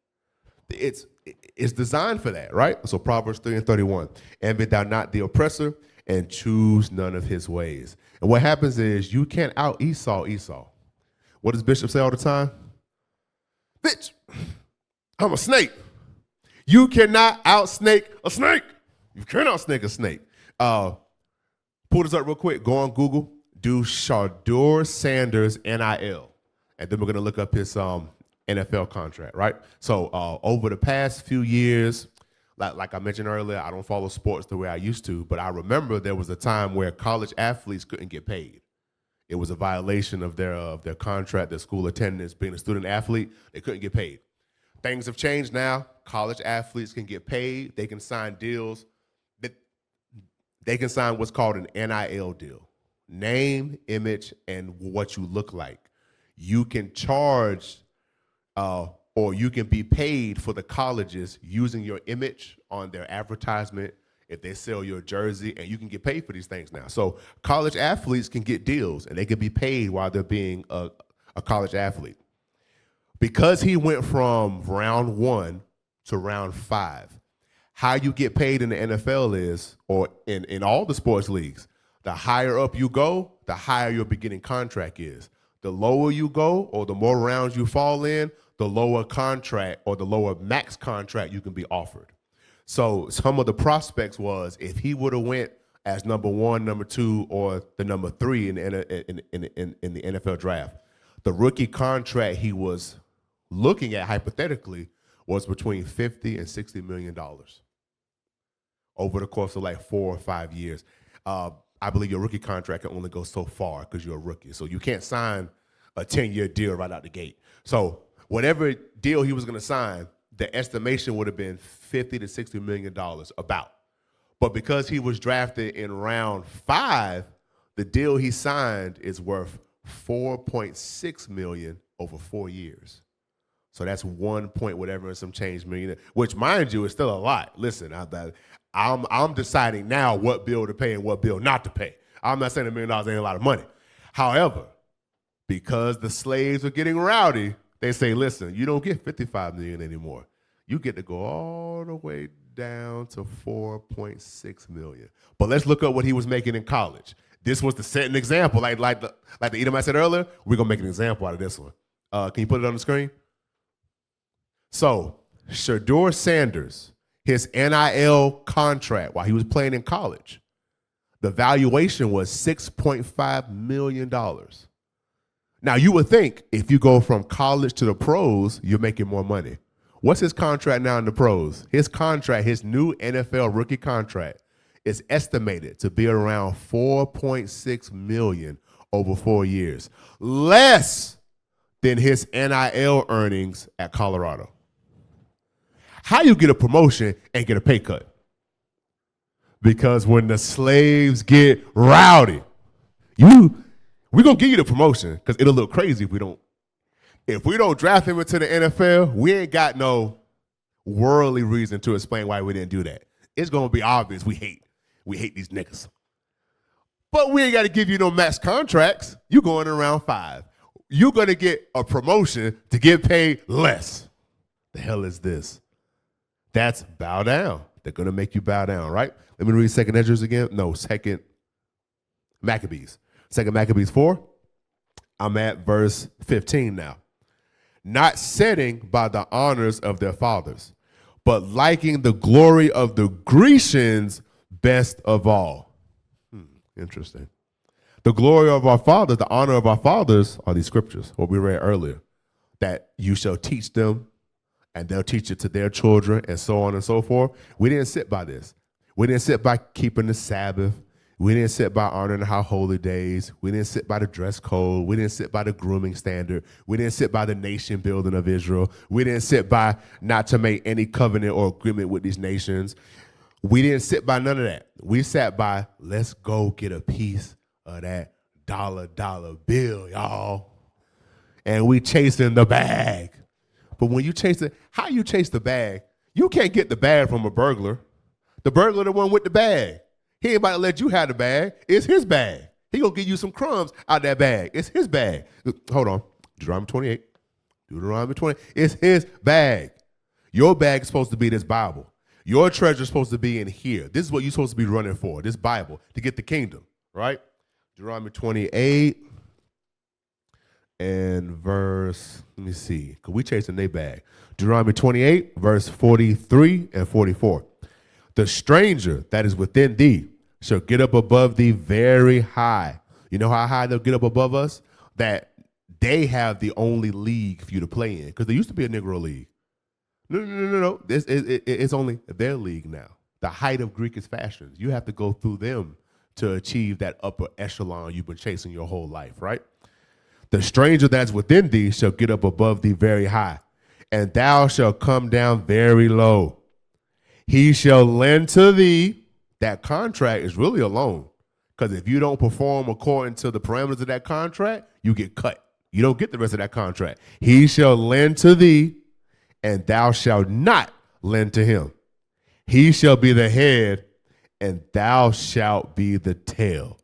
It's designed for that, right? So Proverbs 3:31, envy thou not the oppressor, and choose none of his ways. And what happens is you can't out Esau. What does Bishop say all the time? Bitch, I'm a snake. You cannot out-snake a snake. You cannot snake a snake. Pull this up real quick. Go on Google. Do Shedeur Sanders NIL. And then we're going to look up his NFL contract, right? So over the past few years, like I mentioned earlier, I don't follow sports the way I used to, but I remember there was a time where college athletes couldn't get paid. It was a violation of their contract, their school attendance, being a student athlete. They couldn't get paid. Things have changed now. College athletes can get paid. They can sign deals. They can sign what's called an NIL deal. Name, image, and what you look like. You can charge or you can be paid for the colleges using your image on their advertisement if they sell your jersey, and you can get paid for these things now. So college athletes can get deals, and they can be paid while they're being a college athlete. Because he went from round 1 to round 5, how you get paid in the NFL is, or in all the sports leagues, the higher up you go, the higher your beginning contract is. The lower you go or the more rounds you fall in, the lower contract or the lower max contract you can be offered. So some of the prospects was if he would have went as number 1, number 2, or the number 3 in the NFL draft, the rookie contract he was looking at hypothetically was between $50 and $60 million over the course of like 4 or 5 years. I believe your rookie contract can only go so far because you're a rookie. So you can't sign a 10-year deal right out the gate. So whatever deal he was going to sign, the estimation would have been $50 to $60 million about. But because he was drafted in round 5, the deal he signed is worth $4.6 million over 4 years. So that's 1 point whatever and some change million, which mind you is still a lot. Listen, I'm deciding now what bill to pay and what bill not to pay. I'm not saying $1 million ain't a lot of money. However, because the slaves are getting rowdy, they say, listen, you don't get $55 million anymore. You get to go all the way down to $4.6 million. But let's look up what he was making in college. This was to set an example. Like the Edomite said earlier, we're going to make an example out of this one. Can you put it on the screen? So, Shedeur Sanders, his NIL contract while he was playing in college, the valuation was $6.5 million. Now, you would think if you go from college to the pros, you're making more money. What's his contract now in the pros? His contract, his new NFL rookie contract, is estimated to be around $4.6 million over 4 years, less than his NIL earnings at Colorado. How you get a promotion and get a pay cut? Because when the slaves get rowdy, we're gonna give you the promotion because it'll look crazy if we don't. If we don't draft him into the NFL, we ain't got no worldly reason to explain why we didn't do that. It's gonna be obvious we hate these niggas. But we ain't got to give you no max contracts. You going around 5. You're gonna get a promotion to get paid less. The hell is this? That's bow down. They're gonna make you bow down, right? Let me read 2nd Ezra again. No, 2nd Maccabees. 2nd Maccabees 4. I'm at verse 15 now. Not setting by the honors of their fathers, but liking the glory of the Grecians best of all. Interesting. The glory of our fathers, the honor of our fathers are these scriptures, what we read earlier, that you shall teach them and they'll teach it to their children and so on and so forth. We didn't sit by this. We didn't sit by keeping the Sabbath. We didn't sit by honoring our holy days. We didn't sit by the dress code. We didn't sit by the grooming standard. We didn't sit by the nation building of Israel. We didn't sit by not to make any covenant or agreement with these nations. We didn't sit by none of that. We sat by, let's go get a piece of that dollar bill, y'all. And we chasing the bag. But when you chase it, how you chase the bag? You can't get the bag from a burglar. The burglar the one with the bag. He ain't about to let you have the bag. It's his bag. He gonna give you some crumbs out that bag. It's his bag. Hold on. Deuteronomy 28. Deuteronomy 20. It's his bag. Your bag is supposed to be this Bible. Your treasure is supposed to be in here. This is what you're supposed to be running for, this Bible, to get the kingdom, right? Deuteronomy 28 and verse, let me see, because we chasing their bag. Deuteronomy 28, verse 43 and 44. The stranger that is within thee shall get up above thee very high. You know how high they'll get up above us? That they have the only league for you to play in. Because there used to be a Negro league. No. It's only their league now. The height of Greek is fashions. You have to go through them to achieve that upper echelon you've been chasing your whole life, right? The stranger that's within thee shall get up above thee very high, and thou shalt come down very low. He shall lend to thee. That contract is really a loan, because if you don't perform according to the parameters of that contract, you get cut. You don't get the rest of that contract. He shall lend to thee, and thou shalt not lend to him. He shall be the head, and thou shalt be the tail.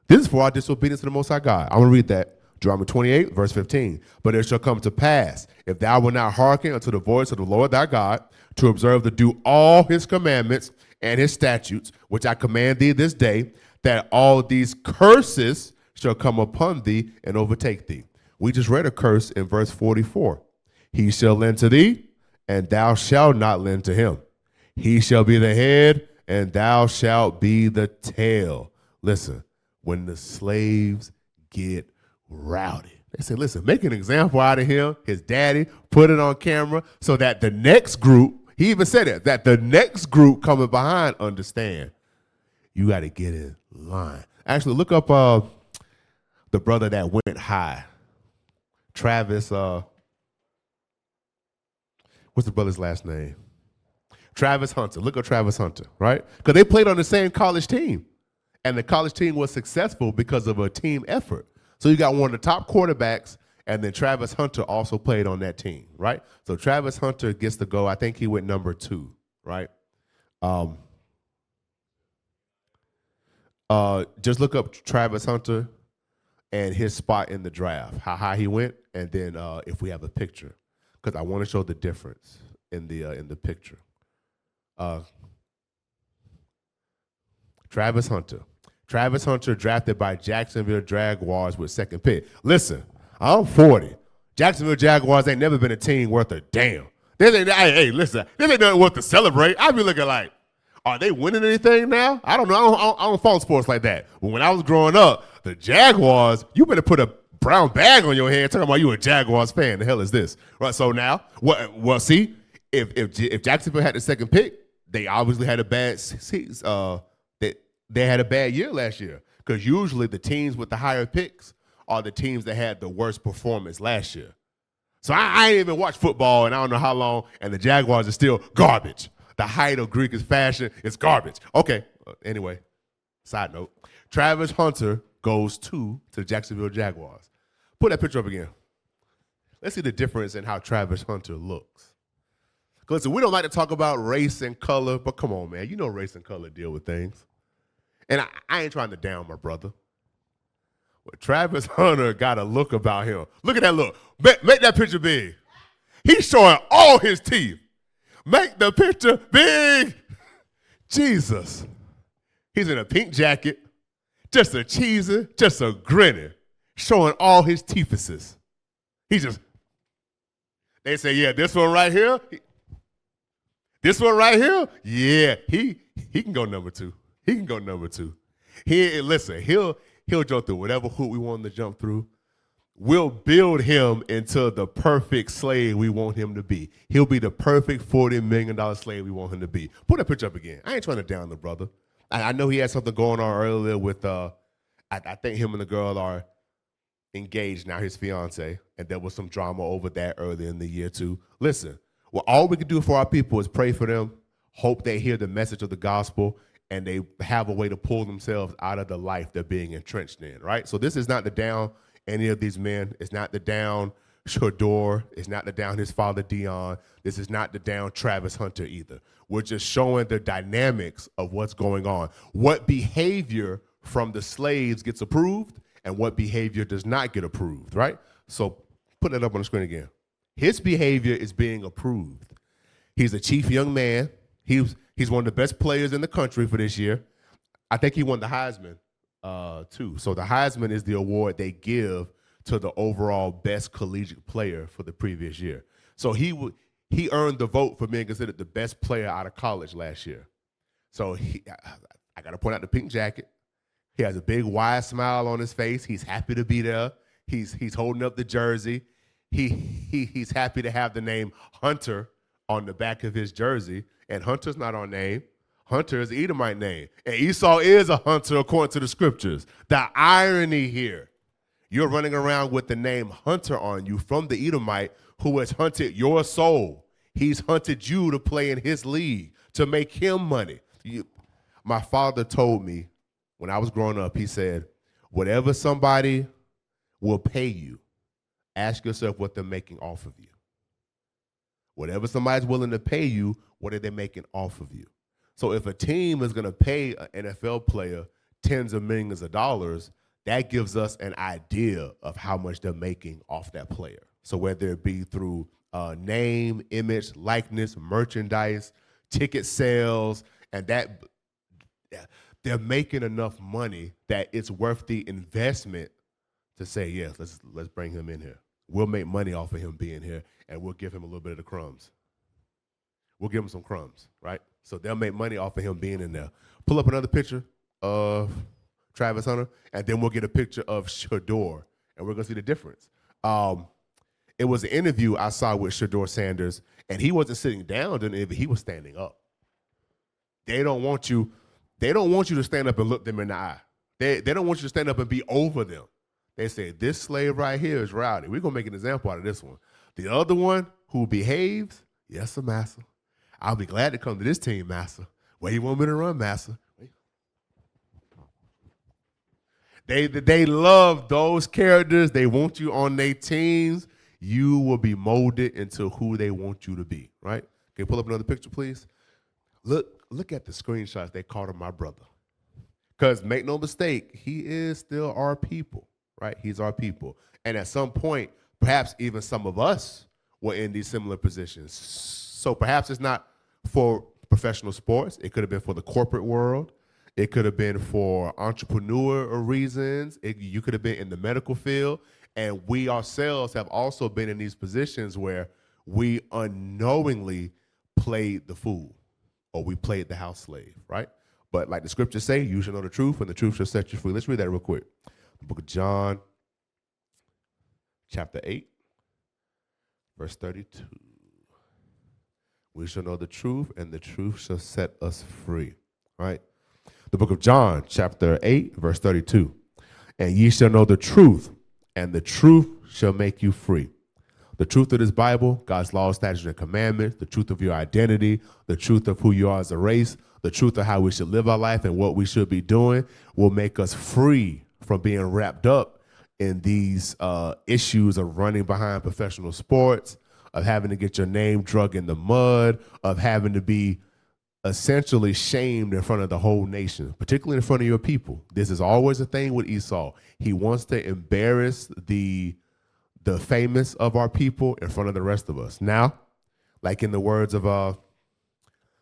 This is for our disobedience to the Most High God. I'm going to read that. Deuteronomy 28, verse 15. But it shall come to pass, if thou wilt not hearken unto the voice of the Lord thy God, to observe to do all his commandments and his statutes, which I command thee this day, that all these curses shall come upon thee and overtake thee. We just read a curse in verse 44. He shall lend to thee, and thou shalt not lend to him. He shall be the head, and thou shalt be the tail. Listen, when the slaves get rowdy, they say, listen, make an example out of him, his daddy, put it on camera so that the next group, he even said it, that the next group coming behind understand. You got to get in line. Actually, look up the brother that went high. Travis, what's the brother's last name? Travis Hunter. Look up Travis Hunter, right? Because they played on the same college team. And the college team was successful because of a team effort. So you got one of the top quarterbacks And then Travis Hunter also played on that team, right? So Travis Hunter gets to go. I think he went number 2, right? Just look up Travis Hunter and his spot in the draft, how high he went, and then if we have a picture, because I want to show the difference in the picture. Travis Hunter. Travis Hunter drafted by Jacksonville Jaguars with 2nd pick. Listen, I'm 40. Jacksonville Jaguars ain't never been a team worth a damn. Hey, listen, this ain't nothing worth to celebrate. I be looking like, are they winning anything now? I don't know. I don't follow sports like that. But when I was growing up, the Jaguars, you better put a brown bag on your head talking about you a Jaguars fan. The hell is this? Right. So now, well, see, if Jacksonville had the 2nd pick, they obviously had a bad they had a bad year last year, because usually the teams with the higher picks are the teams that had the worst performance last year. So I ain't even watched football, and I don't know how long, and the Jaguars are still garbage. The height of Greek fashion is garbage. Okay, anyway, side note. Travis Hunter goes to the Jacksonville Jaguars. Put that picture up again. Let's see the difference in how Travis Hunter looks. Listen, we don't like to talk about race and color, but come on, man. You know race and color deal with things. And I ain't trying to down my brother. But Travis Hunter got a look about him. Look at that look. Make that picture big. He's showing all his teeth. Make the picture big. Jesus. He's in a pink jacket, just a cheesing, just a grinning, showing all his teethuses. They say, yeah, this one right here, yeah, he can go number 2. He can go number 2. He'll jump through whatever hoop we want him to jump through. We'll build him into the perfect slave we want him to be. He'll be the perfect $40 million slave we want him to be. Put that picture up again. I ain't trying to down the brother. I know he had something going on earlier with, I think him and the girl are engaged now, his fiance, and there was some drama over that earlier in the year too. Listen, well, all we can do for our people is pray for them, hope they hear the message of the gospel, and they have a way to pull themselves out of the life they're being entrenched in, right? So this is not the down any of these men. It's not the down Shador. It's not the down his father, Dion. This is not the down Travis Hunter either. We're just showing the dynamics of what's going on. What behavior from the slaves gets approved and what behavior does not get approved, right? So put that up on the screen again. His behavior is being approved. He's a chief young man. He's one of the best players in the country for this year. I think he won the Heisman too. So the Heisman is the award they give to the overall best collegiate player for the previous year. So he earned the vote for being considered the best player out of college last year. So I got to point out the pink jacket. He has a big wide smile on his face. He's happy to be there. He's holding up the jersey. He's happy to have the name Hunter on the back of his jersey. And Hunter's not our name. Hunter is Edomite name. And Esau is a hunter according to the scriptures. The irony here, you're running around with the name Hunter on you from the Edomite who has hunted your soul. He's hunted you to play in his league, to make him money. My father told me when I was growing up, he said, whatever somebody will pay you, ask yourself what they're making off of you. Whatever somebody's willing to pay you, what are they making off of you? So if a team is going to pay an NFL player tens of millions of dollars, that gives us an idea of how much they're making off that player. So whether it be through name, image, likeness, merchandise, ticket sales, and that they're making enough money that it's worth the investment to say, yes, let's bring him in here. We'll make money off of him being here, and we'll give him a little bit of the crumbs. We'll give him some crumbs, right? So they'll make money off of him being in there. Pull up another picture of Travis Hunter, and then we'll get a picture of Shador, and we're going to see the difference. It was an interview I saw with Shador Sanders, and he wasn't sitting down during the interview. He was standing up. They don't want you to stand up and look them in the eye. They don't want you to stand up and be over them. They say, this slave right here is Rowdy. We're going to make an example out of this one. The other one who behaves, yes, sir, master. I'll be glad to come to this team, master. Where you want me to run, master? They love those characters. They want you on their teams. You will be molded into who they want you to be, right? Can you pull up another picture, please? Look at the screenshots they called him my brother. Because make no mistake, he is still our people, right? He's our people. And at some point, perhaps even some of us were in these similar positions. So perhaps it's not for professional sports. It could have been for the corporate world. It could have been for entrepreneur reasons. You could have been in the medical field. And we ourselves have also been in these positions where we unknowingly played the fool or we played the house slave, right? But like the scriptures say, you shall know the truth and the truth shall set you free. Let's read that real quick. The book of John, chapter 8, verse 32. We shall know the truth and the truth shall set us free, right? The book of John, chapter 8, verse 32. And ye shall know the truth, and the truth shall make you free. The truth of this Bible, God's law, statutes, and commandments, the truth of your identity, the truth of who you are as a race, the truth of how we should live our life and what we should be doing will make us free from being wrapped up in these issues of running behind professional sports, of having to get your name drug in the mud, of having to be essentially shamed in front of the whole nation, particularly in front of your people. This is always a thing with Esau. He wants to embarrass the famous of our people in front of the rest of us. Now, like in the words of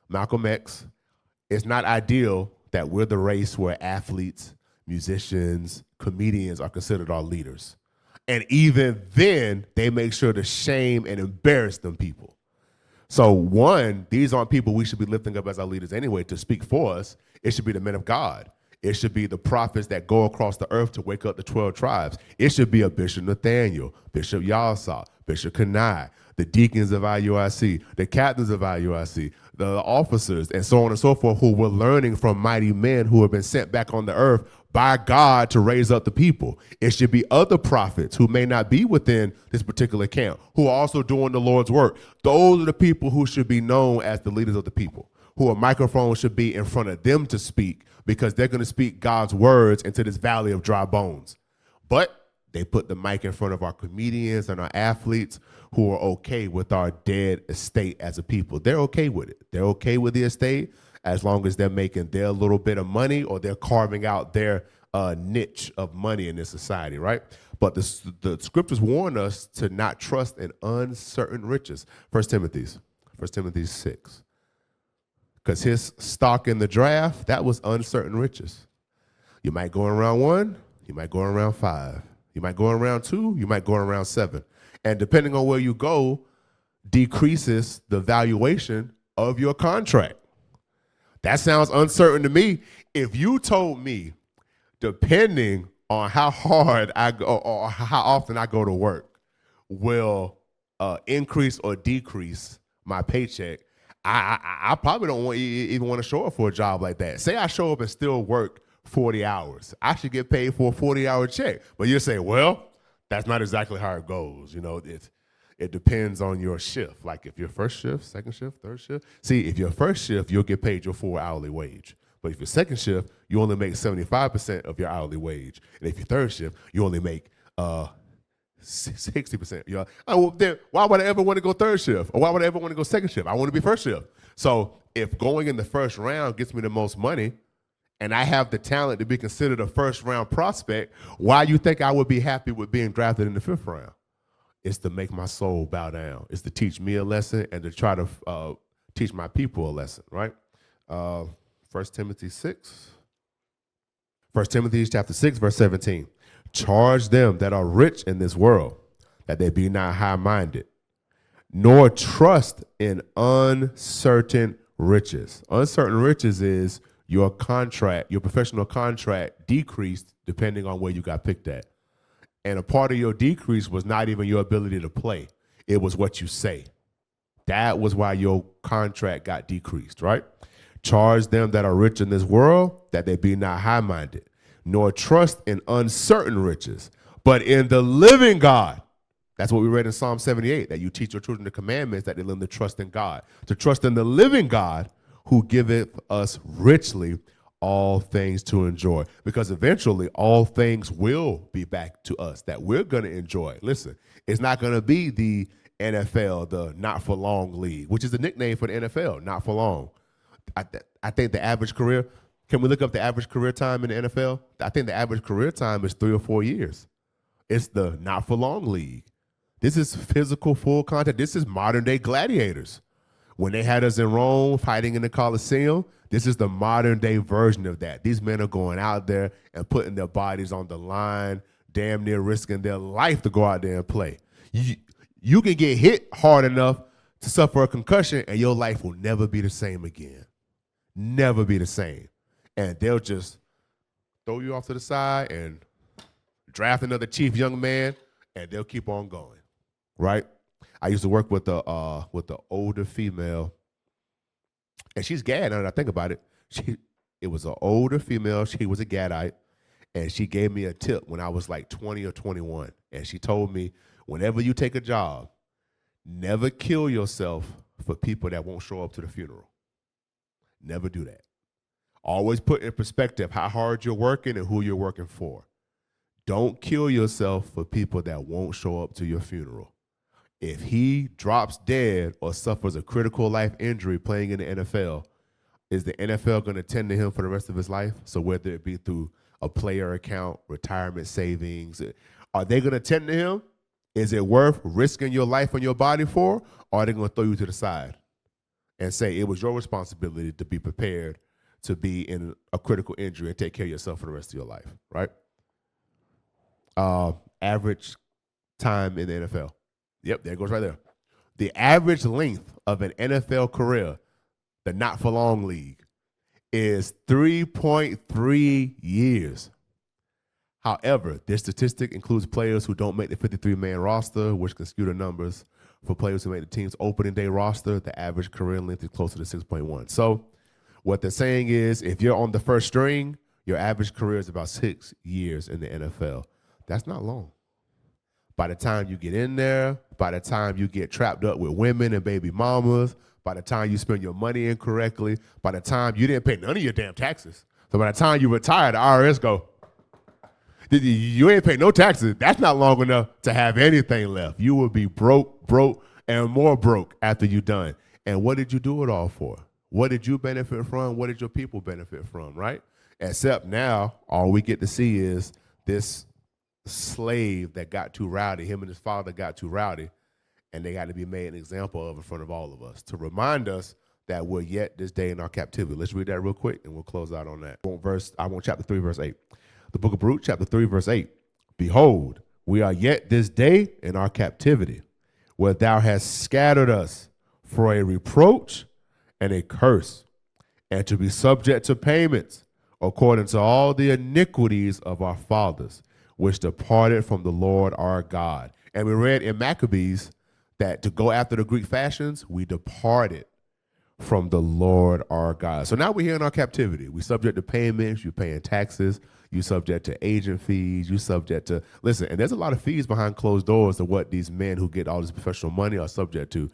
Malcolm X, it's not ideal that we're the race where athletes, musicians, comedians are considered our leaders. And even then, they make sure to shame and embarrass them people. So one, these aren't people we should be lifting up as our leaders anyway to speak for us. It should be the men of God. It should be the prophets that go across the earth to wake up the 12 tribes. It should be a Bishop Nathaniel, Bishop Yalsa, Bishop Kanai, the deacons of IUIC, the captains of IUIC, the officers, and so on and so forth, who were learning from mighty men who have been sent back on the earth by God to raise up the people. It should be other prophets who may not be within this particular camp, who are also doing the Lord's work. Those are the people who should be known as the leaders of the people, who a microphone should be in front of them to speak, because they're going to speak God's words into this valley of dry bones. But they put the mic in front of our comedians and our athletes who are okay with our dead estate as a people. They're okay with it. They're okay with the estate as long as they're making their little bit of money or they're carving out their niche of money in this society, right? But the scriptures warn us to not trust in uncertain riches. 1 Timothy 6. Because his stock in the draft, that was uncertain riches. You might go in round 1, you might go in round 5. You might go in round 2, you might go in round 7. And depending on where you go, decreases the valuation of your contract. That sounds uncertain to me. If you told me, depending on how hard I go or how often I go to work, will increase or decrease my paycheck, I probably don't even want to show up for a job like that. Say I show up and still work 40 hours. I should get paid for a 40-hour check. But you say, well, that's not exactly how it goes. You know, it depends on your shift. Like if your first shift, second shift, third shift. See, if your first shift, you'll get paid your full hourly wage. But if your second shift, you only make 75% of your hourly wage. And if your third shift, you only make 60%. You know? Oh, well, then why would I ever want to go third shift? Or why would I ever want to go second shift? I want to be first shift. So if going in the first round gets me the most money and I have the talent to be considered a first round prospect, why you think I would be happy with being drafted in the 5th round? It's to make my soul bow down. It's to teach me a lesson and to try to teach my people a lesson, right? 1 Timothy 6. 1 Timothy chapter 6, verse 17. Charge them that are rich in this world, that they be not high-minded, nor trust in uncertain riches. Uncertain riches is your contract, your professional contract decreased depending on where you got picked at. And a part of your decrease was not even your ability to play. It was what you say. That was why your contract got decreased, right? Charge them that are rich in this world, that they be not high-minded, nor trust in uncertain riches, but in the living God. That's what we read in Psalm 78, that you teach your children the commandments, that they learn to trust in God. To trust in the living God who giveth us richly all things to enjoy, because eventually all things will be back to us that we're going to enjoy. Listen, it's not going to be the NFL, the not for long league, which is the nickname for the NFL, not for long. I think the average career, can we look up the average career time in the NFL? I think the average career time is 3 or 4 years. It's the not for long league. This is physical, full contact. This is modern day gladiators. When they had us in Rome fighting in the Colosseum, this is the modern day version of that. These men are going out there and putting their bodies on the line, damn near risking their life to go out there and play. You can get hit hard enough to suffer a concussion and your life will never be the same again. Never be the same. And they'll just throw you off to the side and draft another chief young man, and they'll keep on going, right? I used to work with the older female, and she's Gad. Now that I think about it, it was an older female. She was a Gadite, and she gave me a tip when I was like 20 or 21, and she told me, whenever you take a job, never kill yourself for people that won't show up to the funeral. Never do that. Always put in perspective how hard you're working and who you're working for. Don't kill yourself for people that won't show up to your funeral. If he drops dead or suffers a critical life injury playing in the NFL, is the NFL going to tend to him for the rest of his life? So whether it be through a player account, retirement savings, are they going to tend to him? Is it worth risking your life and your body for, or are they going to throw you to the side and say it was your responsibility to be prepared to be in a critical injury and take care of yourself for the rest of your life, right? Average time in the NFL. Yep, there it goes right there. The average length of an NFL career, the not for long league, is 3.3 years. However, this statistic includes players who don't make the 53-man roster, which can skew the numbers. For players who make the team's opening day roster, the average career length is closer to 6.1. So what they're saying is if you're on the first string, your average career is about 6 years in the NFL. That's not long. By the time you get in there, by the time you get trapped up with women and baby mamas, by the time you spend your money incorrectly, by the time you didn't pay none of your damn taxes. So by the time you retire, the IRS go, you ain't pay no taxes. That's not long enough to have anything left. You will be broke, and more broke after you're done. And what did you do it all for? What did you benefit from? What did your people benefit from, right? Except now, all we get to see is this slave that got too rowdy. Him and his father got too rowdy, and they got to be made an example of in front of all of us to remind us that we're yet this day in our captivity. Let's read that real quick, and we'll close out on that. I want chapter 3, verse 8. The book of Ruth, chapter 3, verse 8. Behold, we are yet this day in our captivity, where thou hast scattered us for a reproach and a curse, and to be subject to payments, according to all the iniquities of our fathers, which departed from the Lord our God. And we read in Maccabees that to go after the Greek fashions, we departed from the Lord our God. So now we're here in our captivity. We subject to payments, you're paying taxes, you subject to agent fees, you subject to, listen, and there's a lot of fees behind closed doors to what these men who get all this professional money are subject to,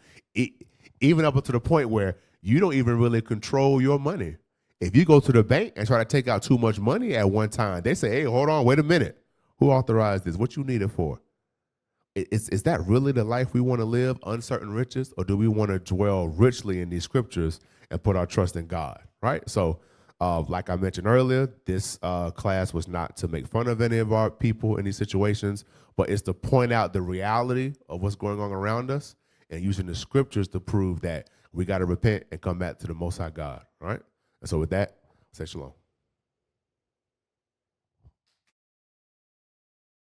even up to the point where you don't even really control your money. If you go to the bank and try to take out too much money at one time, they say, hey, hold on, wait a minute. Who authorized this? What you need it for? Is that really the life we want to live, uncertain riches, or do we want to dwell richly in these scriptures and put our trust in God, right? So like I mentioned earlier, this class was not to make fun of any of our people in these situations, but it's to point out the reality of what's going on around us and using the scriptures to prove that we got to repent and come back to the Most High God, right? And so with that, say shalom.